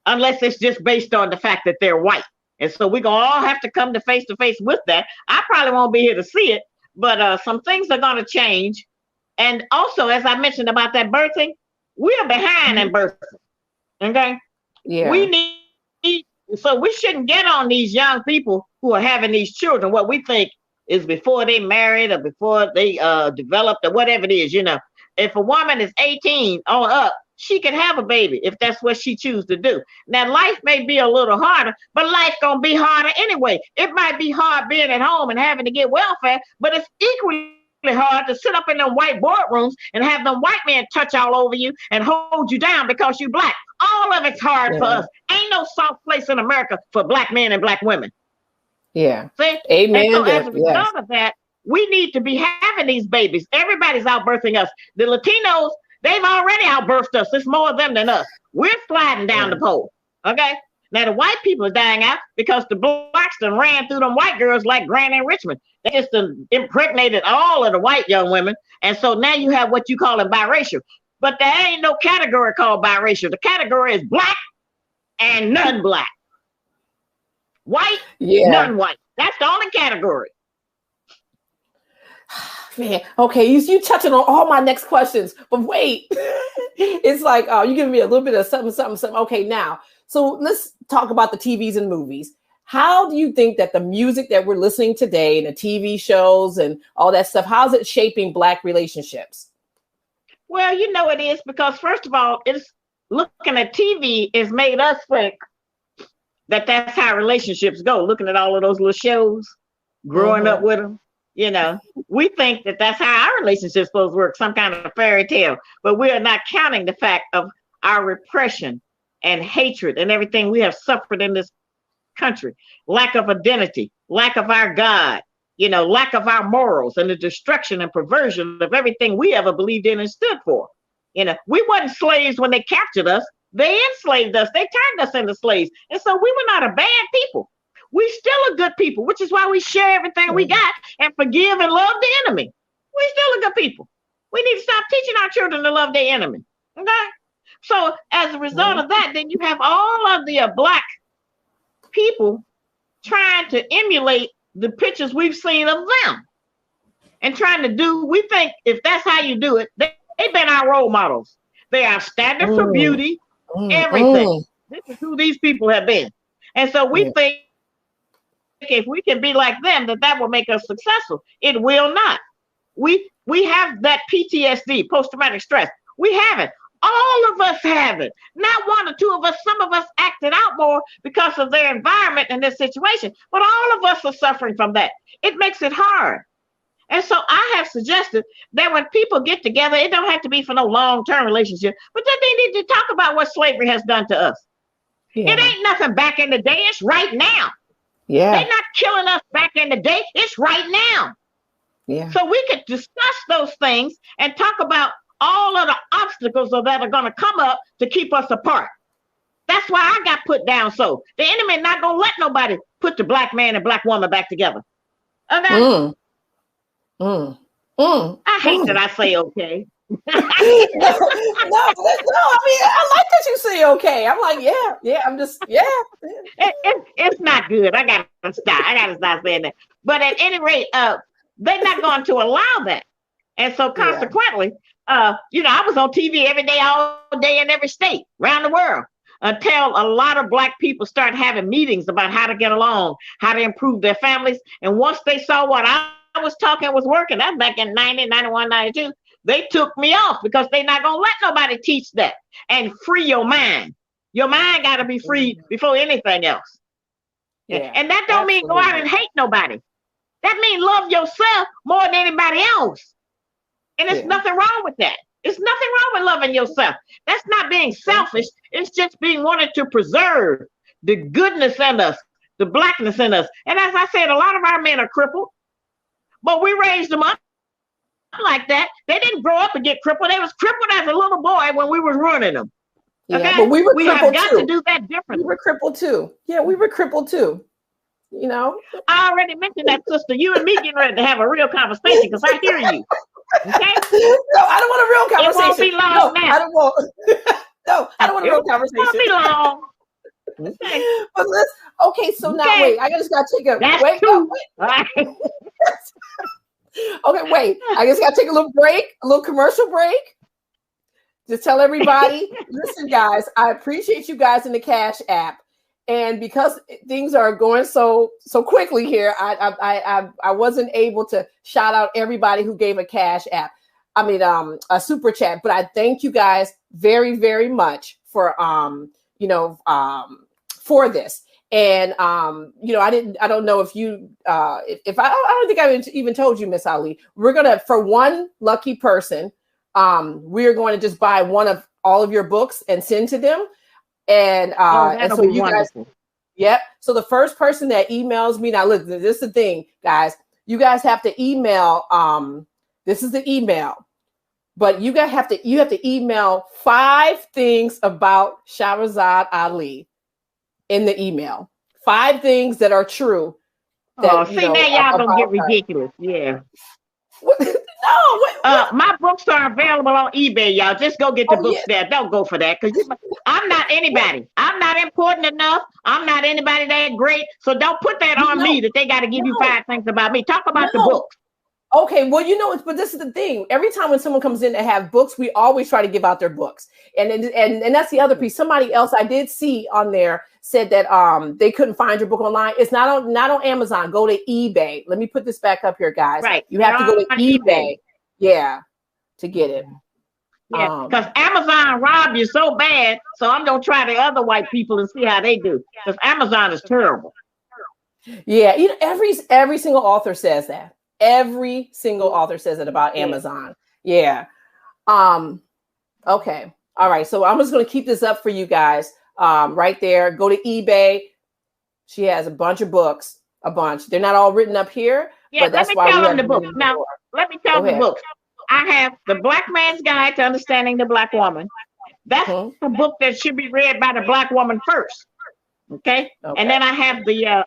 unless it's just based on the fact that they're white. And so we're going to all have to come to face with that. I probably won't be here to see it, but some things are going to change. And also, as I mentioned about that birthing, we are behind in birthing. Okay? Yeah. We need, so we shouldn't get on these young people who are having these children, what we think is before they married or before they developed or whatever it is, you know. If a woman is 18 on up she can have a baby if that's what she chooses to do. Now, life may be a little harder, but life gonna be harder anyway. It might be hard being at home and having to get welfare, but it's equally hard to sit up in them white boardrooms and have them white men touch all over you and hold you down because you black. All of it's hard for us. Ain't no soft place in America for black men and black women. Yeah. See? Amen. And so as a result of that, we need to be having these babies. Everybody's outbirthing us. The Latinos, they've already outbirthed us. It's more of them than us. We're sliding down the pole. Okay? Now, the white people are dying out because the blacks done ran through them white girls like Granny and Richmond. They just impregnated all of the white young women. And so now you have what you call a biracial. But there ain't no category called biracial. The category is black and non-black. White, non-white. That's the only category. Man, okay, you touching on all my next questions, but wait, it's like you're giving me a little bit of something. Okay, now, so let's talk about the TVs and movies. How do you think that the music that we're listening today and the TV shows and all that stuff, how's it shaping Black relationships? Well, you know it is because first of all, it's looking at TV has made us think that that's how relationships go. Looking at all of those little shows, growing up with them. You know, we think that that's how our relationship's supposed to work, some kind of fairy tale, but we are not counting the fact of our repression and hatred and everything we have suffered in this country, lack of identity, lack of our God, you know, lack of our morals and the destruction and perversion of everything we ever believed in and stood for. You know, we wasn't slaves when they captured us. They enslaved us. They turned us into slaves. And so we were not a bad people. We still a good people, which is why we share everything we got and forgive and love the enemy. We still a good people. We need to stop teaching our children to love their enemy. Okay? So as a result of that, then you have all of the Black people trying to emulate the pictures we've seen of them and trying to do, we think if that's how you do it, they've been our role models. They are standard for beauty, everything. This is who these people have been. And so we think if we can be like them, that will make us successful. It will not. We have that PTSD, post-traumatic stress. We have it. All of us have it. Not one or two of us. Some of us acted out more because of their environment and their situation. But all of us are suffering from that. It makes it hard. And so I have suggested that when people get together, it don't have to be for no long-term relationship, but that they need to talk about what slavery has done to us. It ain't nothing back in the day. It's right now. They're not killing us back in the day. It's right now. So we could discuss those things and talk about all of the obstacles that are going to come up to keep us apart. That's why I got put down. So the enemy not going to let nobody put the Black man and Black woman back together. Okay? I hate that I say okay. no, I mean, I like that you say okay. I'm like, I'm just, It's not good. I gotta stop saying that. But at any rate, they're not going to allow that. And so consequently, I was on TV every day, all day in every state around the world until a lot of Black people started having meetings about how to get along, how to improve their families. And once they saw what I was talking was working, that's back in 90, 91, 92, they took me off because they're not going to let nobody teach that. And free your mind. Your mind got to be free before anything else. And that don't mean go out and hate nobody. That means love yourself more than anybody else. And there's nothing wrong with that. There's nothing wrong with loving yourself. That's not being selfish. It's just being wanted to preserve the goodness in us, the Blackness in us. And as I said, a lot of our men are crippled, but we raised them up like that. They didn't grow up and get crippled. They was crippled as a little boy when we was running them. Okay? But we have got to do that differently. We were crippled too. Yeah, we were crippled too. You know, I already mentioned that, sister. You and me getting ready to have a real conversation because I hear you. Okay? No, I don't want a real conversation. It won't be long now. I don't want. No, I don't want a real conversation. It won't be long. Okay. But so now wait, I just got to take a wait. Okay, wait. I just got to take a little break, a little commercial break. Just tell everybody, listen, guys, I appreciate you guys in the Cash App. And because things are going so quickly here, I wasn't able to shout out everybody who gave a Cash App. a super chat, but I thank you guys very, very much for, for this. And, I don't know if you, if I don't think I even told you, Miss Ali, we're going to, for one lucky person, we're going to just buy one of all of your books and send to them. And, and so you wonderful. Guys, yep. So the first person that emails me, now look, this is the thing, guys, you guys have to email, this is the email, but you have to email 5 things about Shahrazad Ali in the email. 5 things that are true. That, now y'all gonna get ridiculous. Yeah. My books are available on eBay, y'all. Just go get the books there. Don't go for that, because I'm not anybody. I'm not important enough. I'm not anybody that great. So don't put that on me that they got to give you 5 things about me. Talk about the books. Okay, well, but this is the thing. Every time when someone comes in to have books, we always try to give out their books. And that's the other piece. Somebody else I did see on there said that they couldn't find your book online. It's not on Amazon. Go to eBay. Let me put this back up here, guys. Right. You have to go to eBay. Yeah, to get it. Yeah, because Amazon robbed you so bad. So I'm gonna try the other white people and see how they do. Because Amazon is terrible. Yeah, every single author says that. Every single author says it about Amazon. Yeah. Okay. All right. So I'm just going to keep this up for you guys right there. Go to eBay. She has a bunch of books, a bunch. They're not all written up here. Yeah, but that's why we have the book. Now, let me tell the book. I have The Black Man's Guide to Understanding the Black Woman. That's a book that should be read by the Black woman first. Okay. And then I have the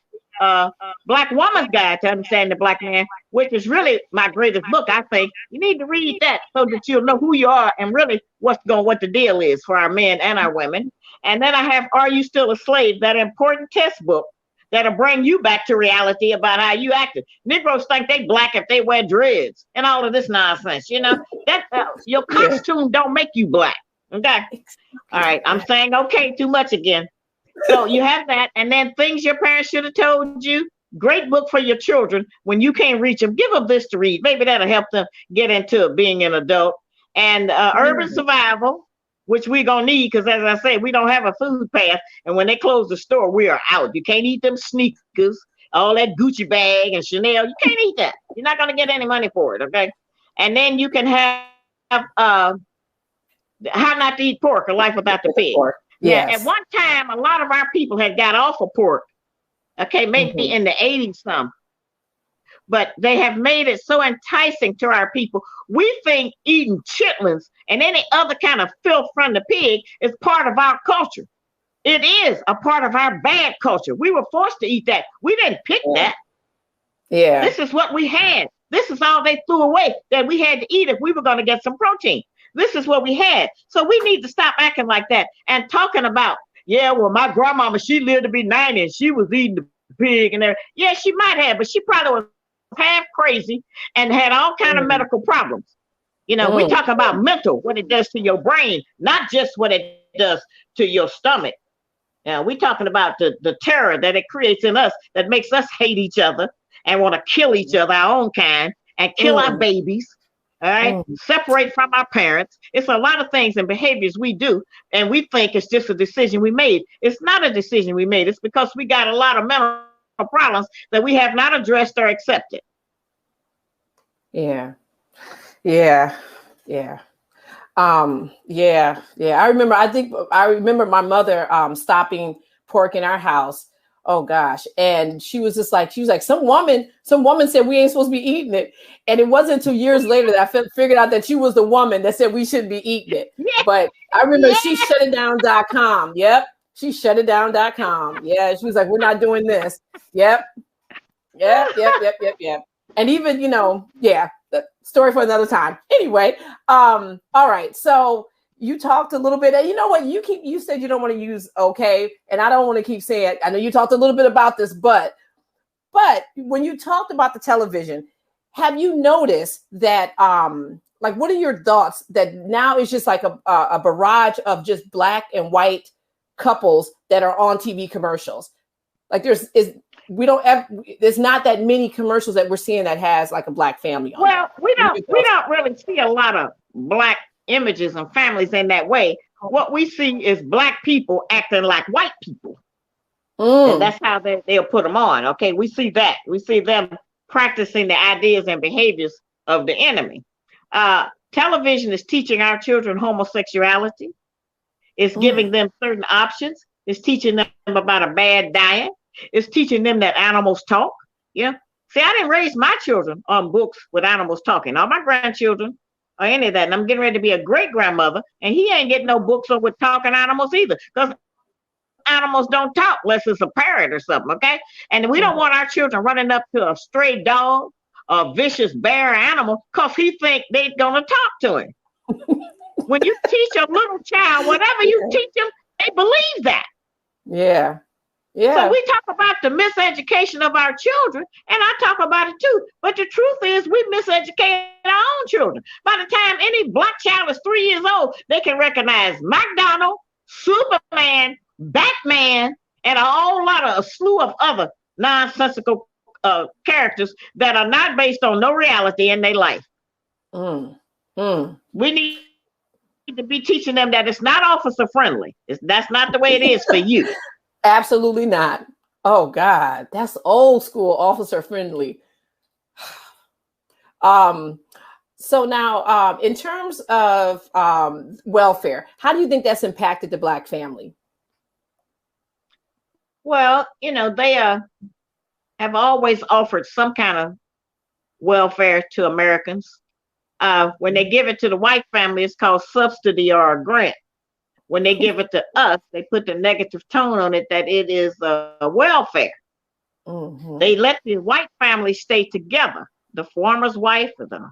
Black Woman's Guide to Understand the Black Man, which is really my greatest book. I think you need to read that so that you'll know who you are and really what the deal is for our men and our women. And then I have Are You Still a Slave? That important test book that'll bring you back to reality about how you acted. Negroes think they black if they wear dreads and all of this nonsense. That your costume don't make you black. Okay. All right. I'm saying too much again. So you have that, and then Things Your Parents Should Have Told You. Great book for your children when you can't reach them. Give them this to read. Maybe that'll help them get into being an adult. And Urban Survival, which we're going to need because, as I said, we don't have a food pass. And when they close the store, we are out. You can't eat them sneakers, all that Gucci bag and Chanel. You can't eat that. You're not going to get any money for it, okay? And then you can have How Not to Eat Pork, A Life Without the Pig. Yes. Yeah, at one time, a lot of our people had got off of pork. Okay, maybe in the 80s some. But they have made it so enticing to our people. We think eating chitlins and any other kind of filth from the pig is part of our culture. It is a part of our bad culture. We were forced to eat that. We didn't pick that. Yeah. This is what we had. This is all they threw away that we had to eat if we were going to get some protein. This is what we had. So we need to stop acting like that and talking about, my grandmama, she lived to be 90 and she was eating the pig and everything. Yeah, she might have, but she probably was half crazy and had all kind of medical problems. We talk about mental, what it does to your brain, not just what it does to your stomach. We're talking about the terror that it creates in us that makes us hate each other and want to kill each other, our own kind, and kill our babies. All right, separate from our parents. It's a lot of things and behaviors we do, and we think it's just a decision we made. It's not a decision we made. It's because we got a lot of mental problems that we have not addressed or accepted. Yeah. I remember my mother stopping pork in our house. Oh gosh. And she was like, some woman said we ain't supposed to be eating it. And it wasn't until years later that I figured out that she was the woman that said we shouldn't be eating it. Yeah. But I remember she shut it down.com. Yep. She shut it down.com. Yeah. She was like, we're not doing this. Yep. And even, the story for another time. Anyway. All right. So you talked a little bit, and you know what? You said you don't want to use okay, and I don't want to keep saying. I know you talked a little bit about this, but when you talked about the television, have you noticed that? What are your thoughts that now it's just like a barrage of just black and white couples that are on TV commercials? Like we don't ever, there's not that many commercials that we're seeing that has like a Black family on Well, there. we don't really see a lot of Black images and families in that way. What we see is Black people acting like white people. And that's how they'll put them on. Okay, we see that. We see them practicing the ideas and behaviors of the enemy. Television is teaching our children homosexuality. It's giving them certain options. It's teaching them about a bad diet. It's teaching them that animals talk. Yeah. See, I didn't raise my children on books with animals talking. All my grandchildren or any of that. And I'm getting ready to be a great grandmother, and he ain't getting no books on with talking animals either, because animals don't talk unless it's a parrot or something. Okay. And we don't want our children running up to a stray dog, a vicious bear animal, because he think they're going to talk to him. When you teach a little child, whatever you teach them, they believe that. Yeah. Yeah. So we talk about the miseducation of our children, and I talk about it too. But the truth is, we miseducate our own children. By the time any Black child is 3 years old, they can recognize McDonald, Superman, Batman, and a slew of other nonsensical characters that are not based on no reality in their life. We need to be teaching them that it's not officer friendly. That's not the way it is for you. Absolutely not. Oh God, that's old school officer friendly. So now, in terms of welfare, how do you think that's impacted the Black family? Well, they have always offered some kind of welfare to Americans. When they give it to the white family, it's called subsidy or a grant. When they give it to us, they put the negative tone on it that it is a welfare. They let the white family stay together. The farmer's wife or the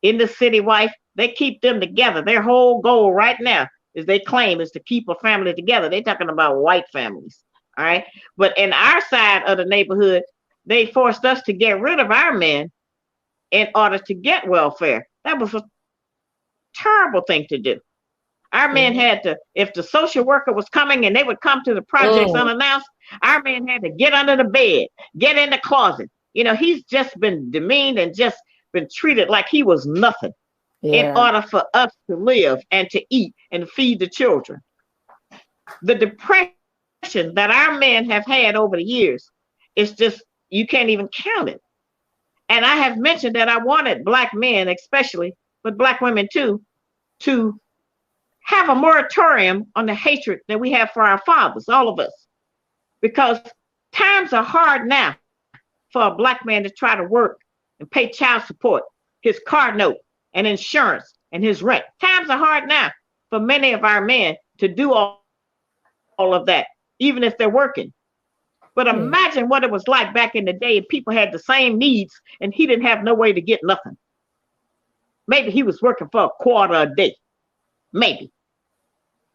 inner city wife, they keep them together. Their whole goal right now is they claim is to keep a family together. They're talking about white families. All right. But in our side of the neighborhood, they forced us to get rid of our men in order to get welfare. That was a terrible thing to do. Our men had to, if the social worker was coming and they would come to the projects unannounced, our men had to get under the bed, get in the closet. He's just been demeaned and just been treated like he was nothing in order for us to live and to eat and feed the children. The depression that our men have had over the years is just, you can't even count it. And I have mentioned that I wanted Black men, especially, but Black women too, to have a moratorium on the hatred that we have for our fathers, all of us. Because times are hard now for a Black man to try to work and pay child support, his car note and insurance and his rent. Times are hard now for many of our men to do all of that, even if they're working. But imagine what it was like back in the day if people had the same needs and he didn't have no way to get nothing. Maybe he was working for a quarter a day. Maybe.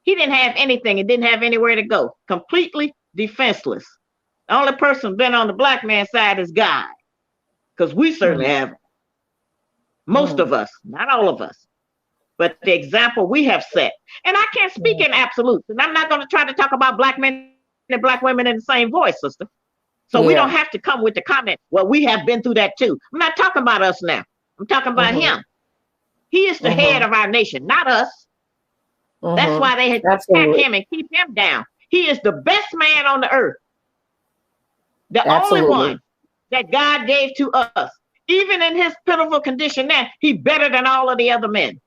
He didn't have anything and didn't have anywhere to go. Completely defenseless. The only person been on the Black man's side is God. Because we certainly haven't. Most of us, not all of us. But the example we have set. And I can't speak in absolutes. And I'm not going to try to talk about Black men and Black women in the same voice, sister. So we don't have to come with the comment, well, we have been through that too. I'm not talking about us now. I'm talking about him. He is the head of our nation, not us. That's why they had to attack him and keep him down. He is the best man on the earth. The only one that God gave to us. Even in his pitiful condition now, he's better than all of the other men.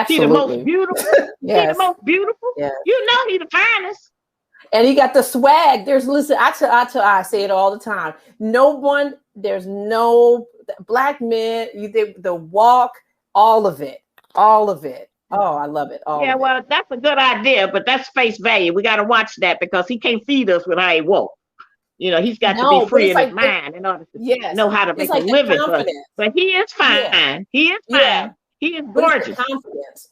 He's the most beautiful. He's the most beautiful. Yes. He's the finest. And he got the swag. I say it all the time. There's no Black men, the walk, all of it. Oh, I love it. Well, that's a good idea, but that's face value. We got to watch that because he can't feed us with how he walk. He's got to be free in his mind in order to know how to make a living for us. But he is fine. Yeah. He is fine. Yeah. He is gorgeous. Confidence.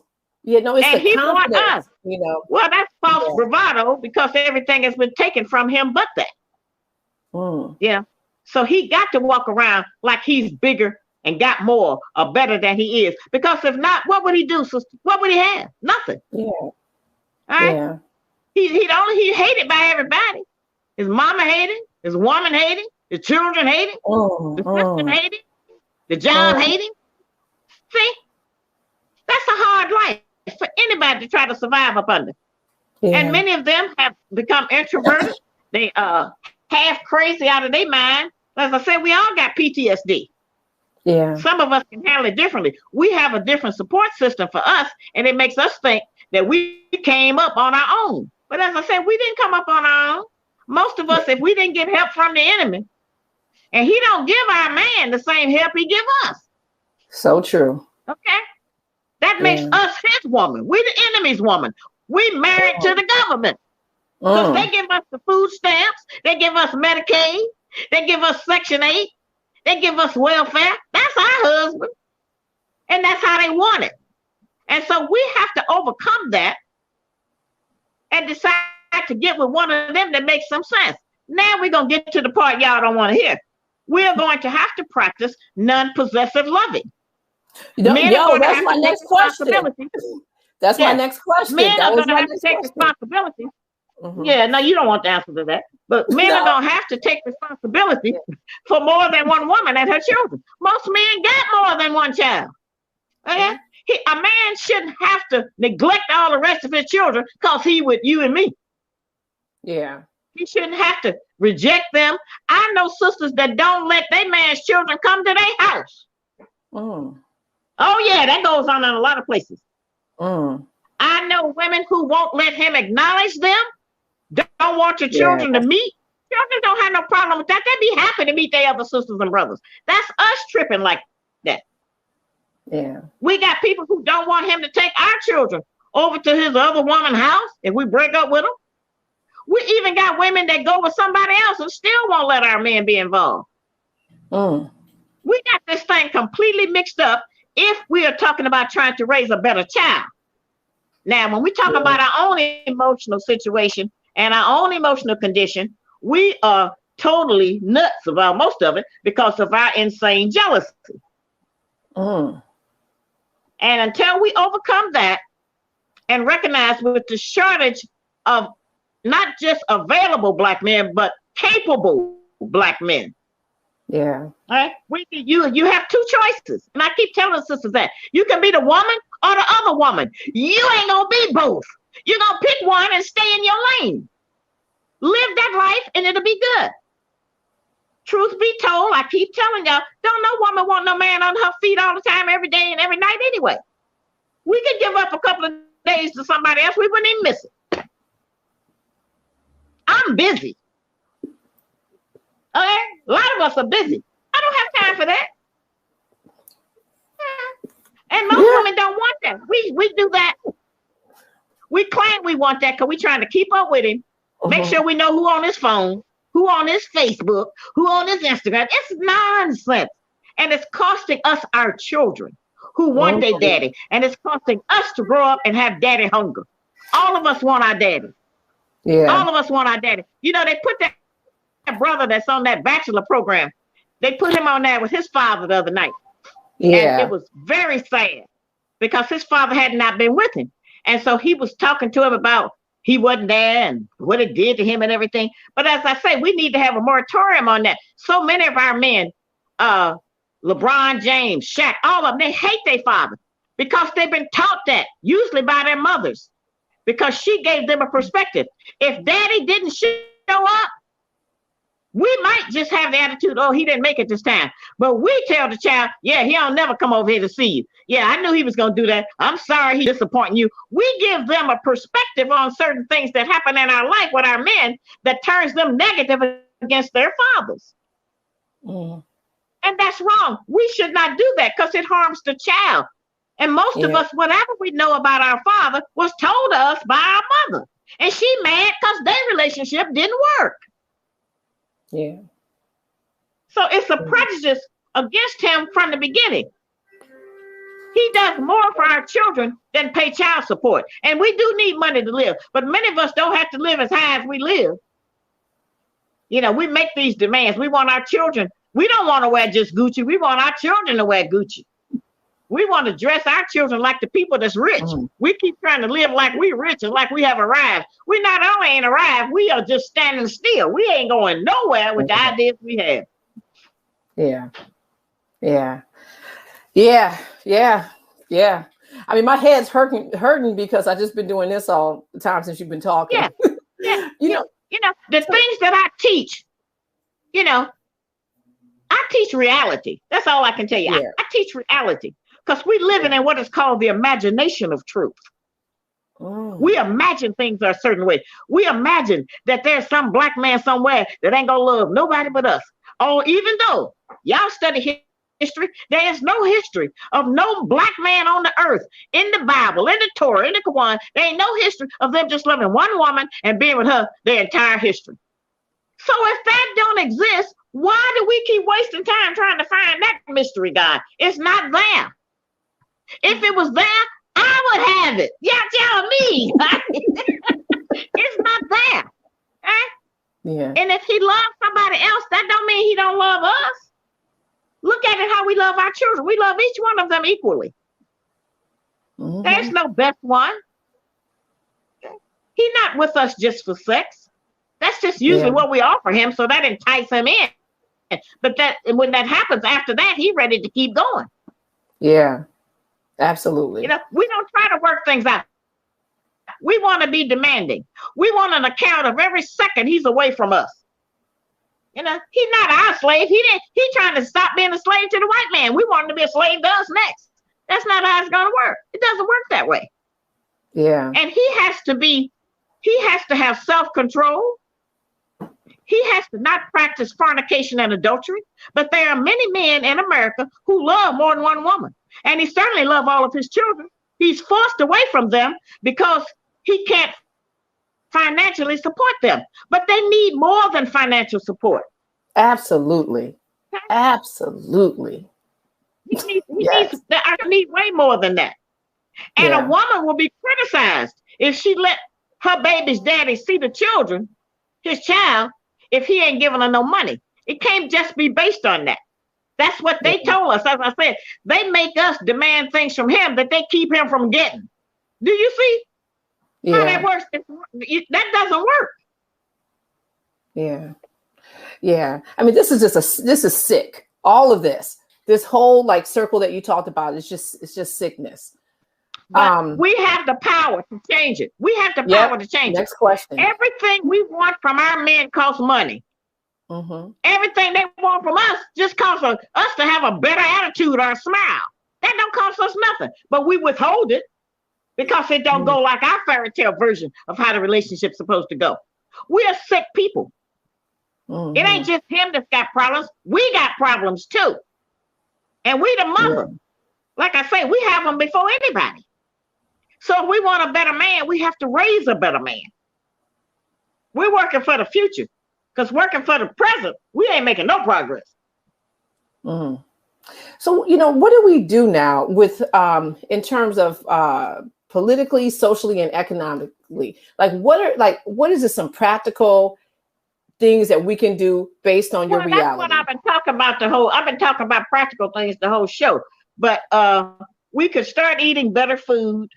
It's and the he confidence. Want us. Well, that's false bravado because everything has been taken from him but that. Yeah. So he got to walk around like he's bigger and got more or better than he is. Because if not, what would he do, sister? What would he have? Nothing. Yeah. All right. Yeah. He hated by everybody. His mama hated, His woman hate him. The children hate him. The sister hate him. The job hate him. See, that's a hard life for anybody to try to survive up under. Yeah. And many of them have become introverted. They half crazy out of their mind. As I said, we all got PTSD. Yeah. Some of us can handle it differently. We have a different support system for us, and it makes us think that we came up on our own. But as I said, we didn't come up on our own. Most of us, if we didn't get help from the enemy, and he don't give our man the same help he give us. So true. Okay. That makes us his woman. We the enemy's woman. We married to the government. Because they give us the food stamps. They give us Medicaid. They give us Section 8. They give us welfare. That's our husband. And that's how they want it. And so we have to overcome that and decide to get with one of them that makes some sense. Now we're going to get to the part y'all don't want to hear. We're going to have to practice non-possessive loving. That's my next question. That's my next question. Men are going to have to take responsibility. Yeah, no, you don't want the answer to that. But men are going to have to take responsibility for more than one woman and her children. Most men got more than one child. Okay? A man shouldn't have to neglect all the rest of his children because he with you and me. Yeah. He shouldn't have to reject them. I know sisters that don't let their man's children come to their house. Oh, yeah, that goes on in a lot of places. I know women who won't let him acknowledge them, don't want your children to meet. Children don't have no problem with that. They be happy to meet their other sisters and brothers. That's us tripping like that. Yeah. We got people who don't want him to take our children over to his other woman's house if we break up with them. We even got women that go with somebody else and still won't let our men be involved. We got this thing completely mixed up if we are talking about trying to raise a better child. Now, when we talk about our own emotional situation and our own emotional condition, we are totally nuts about most of it because of our insane jealousy. And until we overcome that and recognize with the shortage of not just available Black men, but capable Black men. Yeah. All right. You have two choices. And I keep telling sisters that you can be the woman or the other woman. You ain't gonna be both. You're gonna pick one and stay in your lane. Live that life and it'll be good. Truth be told, I keep telling y'all, don't no woman want no man on her feet all the time, every day and every night anyway. We could give up a couple of days to somebody else, we wouldn't even miss it. I'm busy. Okay? A lot of us are busy. I don't have time for that. And most women don't want that. We do that. We claim we want that because we're trying to keep up with him. Make sure we know who on his phone, who on his Facebook, who on his Instagram. It's nonsense. And it's costing us our children who want their daddy. And it's costing us to grow up and have daddy hunger. All of us want our daddy. Yeah. All of us want our daddy. You know, they put that brother that's on that bachelor program, they put him on there with his father the other night. Yeah. And it was very sad because his father had not been with him. And so he was talking to him about he wasn't there and what it did to him and everything. But as I say, we need to have a moratorium on that. So many of our men, LeBron James, Shaq, all of them, they hate their father because they've been taught that, usually by their mothers, because she gave them a perspective. If daddy didn't show up, we might just have the attitude, oh, he didn't make it this time. But we tell the child, yeah, he don't never come over here to see you. Yeah, I knew he was going to do that. I'm sorry he's disappointing you. We give them a perspective on certain things that happen in our life with our men that turns them negative against their fathers. And that's wrong. We should not do that because it harms the child. And most of us, whatever we know about our father was told to us by our mother. And she mad because their relationship didn't work. Yeah. So it's a prejudice against him from the beginning. He does more for our children than pay child support. And we do need money to live. But many of us don't have to live as high as we live. You know, we make these demands. We want our children. We don't want to wear just Gucci. We want our children to wear Gucci. We want to dress our children like the people that's rich. We keep trying to live like we rich and like we have arrived. We not only ain't arrived, we are just standing still. We ain't going nowhere with the ideas we have. Yeah. Yeah. Yeah. Yeah. Yeah. I mean, my head's hurting because I've just been doing this all the time since you've been talking. Yeah. Yeah. you know, the things that I teach, I teach reality. That's all I can tell you. Yeah. I teach reality. Because we living in what is called the imagination of truth. We imagine things are a certain way. We imagine that there's some black man somewhere that ain't gonna love nobody but us. Oh, even though y'all study history, there is no history of no black man on the earth in the Bible, in the Torah, in the Quran. There ain't no history of them just loving one woman and being with her their entire history. So if that don't exist, why do we keep wasting time trying to find that mystery God? It's not there. If it was there, I would have it. Yeah, tell me. It's not there. Right? Yeah. And if he loves somebody else, that don't mean he don't love us. Look at it how we love our children. We love each one of them equally. There's no best one. He's not with us just for sex. That's just usually what we offer him, so that entices him in. But when that happens, after that, he's ready to keep going. Yeah. Absolutely. We don't try to work things out. We want to be demanding. We want an account of every second he's away from us. He's not our slave. He's trying to stop being a slave to the white man. We want him to be a slave to us next. That's not how it's going to work. It doesn't work that way. Yeah. And he has to have self-control. He has to not practice fornication and adultery. But there are many men in America who love more than one woman. And he certainly loves all of his children. He's forced away from them because he can't financially support them. But they need more than financial support. Absolutely. Absolutely. He need way more than that. And a woman will be criticized if she let her baby's daddy see the children, his child, if he ain't giving her no money. It can't just be based on that. That's what they told us. As I said, they make us demand things from him that they keep him from getting. Do you see how that works? That doesn't work. Yeah. Yeah. I mean, this is sick. All of this whole circle that you talked about it's just sickness. But we have the power to change it. We have the power to change it. Next question. Everything we want from our men costs money. Everything they want from us just costs us to have a better attitude or a smile. That don't cost us nothing, but we withhold it because it don't go like our fairy tale version of how the relationship's supposed to go. We are sick people. It ain't just him that's got problems. We got problems too. And we the mother. Like I say, we have them before anybody. So if we want a better man, we have to raise a better man. We're working for the future. Because working for the present, we ain't making no progress. So, what do we do now with, in terms of politically, socially, and economically? What is some practical things that we can do based on your reality? That's what I've been talking about I've been talking about practical things the whole show. But we could start eating better food.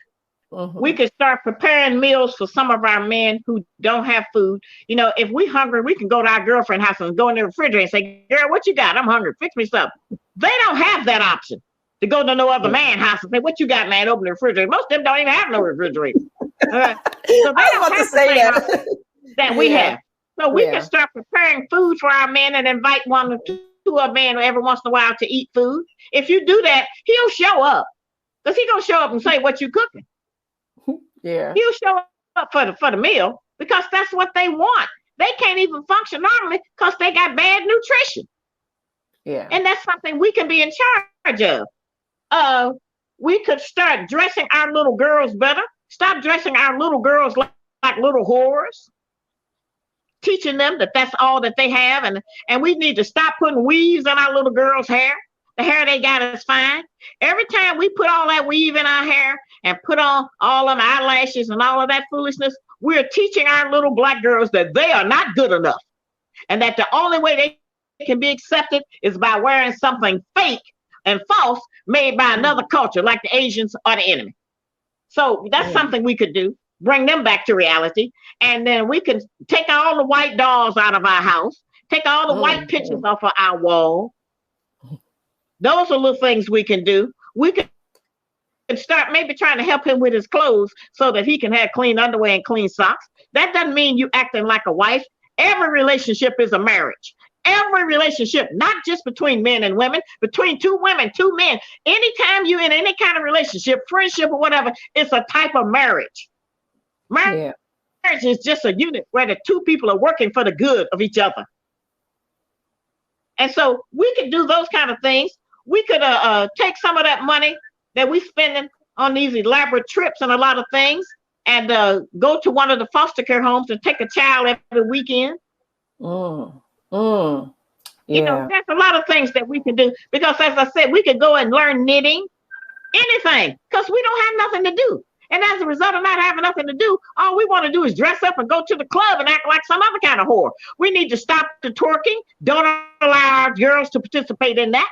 We could start preparing meals for some of our men who don't have food. If we hungry, we can go to our girlfriend's house and go in the refrigerator and say, girl, what you got? I'm hungry. Fix me something. They don't have that option to go to no other man's house and say, what you got, man? Open the refrigerator. Most of them don't even have no refrigerator. So they don't have the same option that we have. So we can start preparing food for our men and invite one or two of men every once in a while to eat food. If you do that, he'll show up. Because he's going to show up and say, what you cooking? Yeah. He'll show up for the meal because that's what they want. They can't even function normally because they got bad nutrition. Yeah. And that's something we can be in charge of. We could start dressing our little girls better. Stop dressing our little girls like little whores. Teaching them that that's all that they have. And we need to stop putting weaves in our little girls' hair. The hair they got is fine. Every time we put all that weave in our hair and put on all them eyelashes and all of that foolishness, we're teaching our little black girls that they are not good enough. And that the only way they can be accepted is by wearing something fake and false made by another culture, like the Asians are the enemy. So that's something we could do, bring them back to reality. And then we can take all the white dolls out of our house, take all the white pictures off of our wall. Those are little things we can do. We can start maybe trying to help him with his clothes so that he can have clean underwear and clean socks. That doesn't mean you acting like a wife. Every relationship is a marriage. Every relationship, not just between men and women, between two women, two men. Anytime you're in any kind of relationship, friendship or whatever, it's a type of marriage. Marriage is just a unit where the two people are working for the good of each other. And so we could do those kind of things. We could take some of that money that we spending on these elaborate trips and a lot of things and go to one of the foster care homes and take a child every weekend. You know, there's a lot of things that we can do because, as I said, we could go and learn knitting, anything, because we don't have nothing to do. And as a result of not having nothing to do, all we want to do is dress up and go to the club and act like some other kind of whore. We need to stop the twerking. Don't allow our girls to participate in that.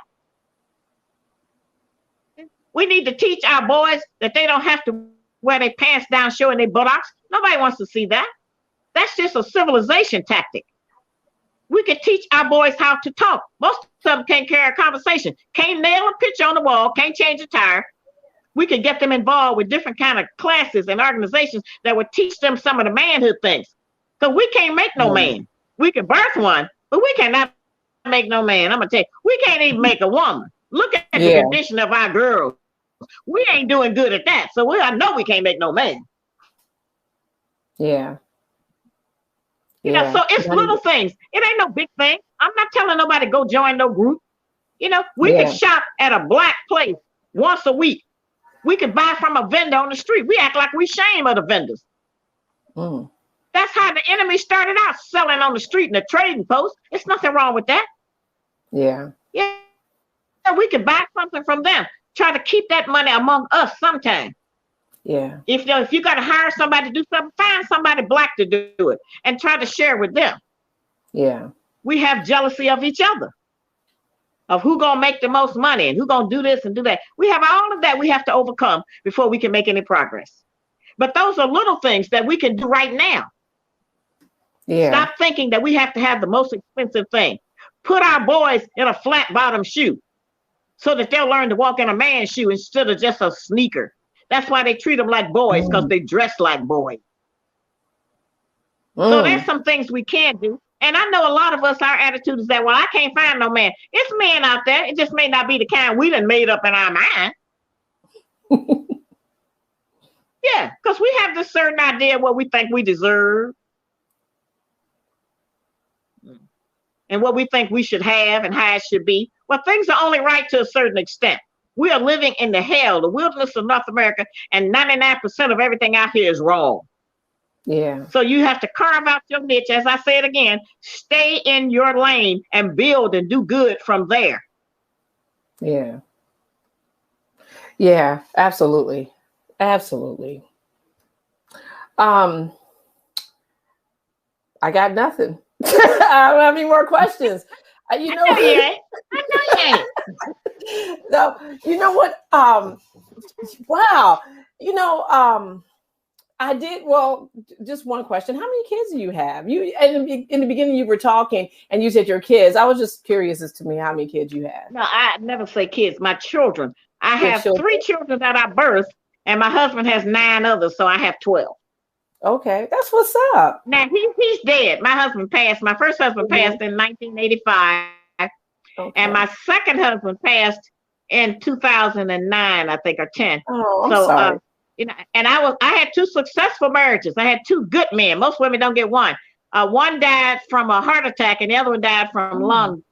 We need to teach our boys that they don't have to wear their pants down showing their buttocks. Nobody wants to see that. That's just a civilization tactic. We could teach our boys how to talk. Most of them can't carry a conversation, can't nail a picture on the wall, can't change a tire. We could get them involved with different kind of classes and organizations that would teach them some of the manhood things. Because we can't make no man. We can birth one, but we cannot make no man. I'm going to tell you, we can't even make a woman. Look at the condition of our girls. We ain't doing good at that. So I know we can't make no man. You know, so it's little things. It ain't no big thing. I'm not telling nobody go join no group. You know, we can shop at a black place once a week. We could buy from a vendor on the street. We act like we shame of the vendors. That's how the enemy started out, selling on the street and the trading post. It's nothing wrong with that. Yeah, we could buy something from them. Try to keep that money among us sometime. If you got to hire somebody to do something, find somebody black to do it and try to share with them. We have jealousy of each other, of who gonna make the most money and who gonna do this and do that. We have all of that we have to overcome before we can make any progress. But those are little things that we can do right now. Stop thinking that we have to have the most expensive thing. Put our boys in a flat bottom shoe so that they'll learn to walk in a man's shoe instead of just a sneaker. That's why they treat them like boys, because they dress like boys. So there's some things we can do. And I know a lot of us, our attitude is that, well, I can't find no man. It's men out there. It just may not be the kind we done made up in our mind. Because we have this certain idea of what we think we deserve. And what we think we should have and how it should be. Well, things are only right to a certain extent. We are living in the hell, the wilderness of North America, and 99% of everything out here is wrong. So you have to carve out your niche. As I said again, stay in your lane and build and do good from there. Absolutely. Absolutely. I got nothing. I don't have any more questions. I know you ain't. No, you know what? Wow. You know, I did. Well, just one question. How many kids do you have? You in the beginning you were talking and you said your kids. I was just curious as to me how many kids you have. No, I never say kids. My children. I have 3 children that I birthed, and my husband has 9 others, so I have 12. Okay, that's what's up. Now he's dead. My husband passed. My first husband passed in 1985. And my second husband passed in 2009, I think, or 10. Oh, I'm sorry. You know, and I had 2 successful marriages. I had 2 good men. Most women don't get one. One died from a heart attack, and the other one died from lung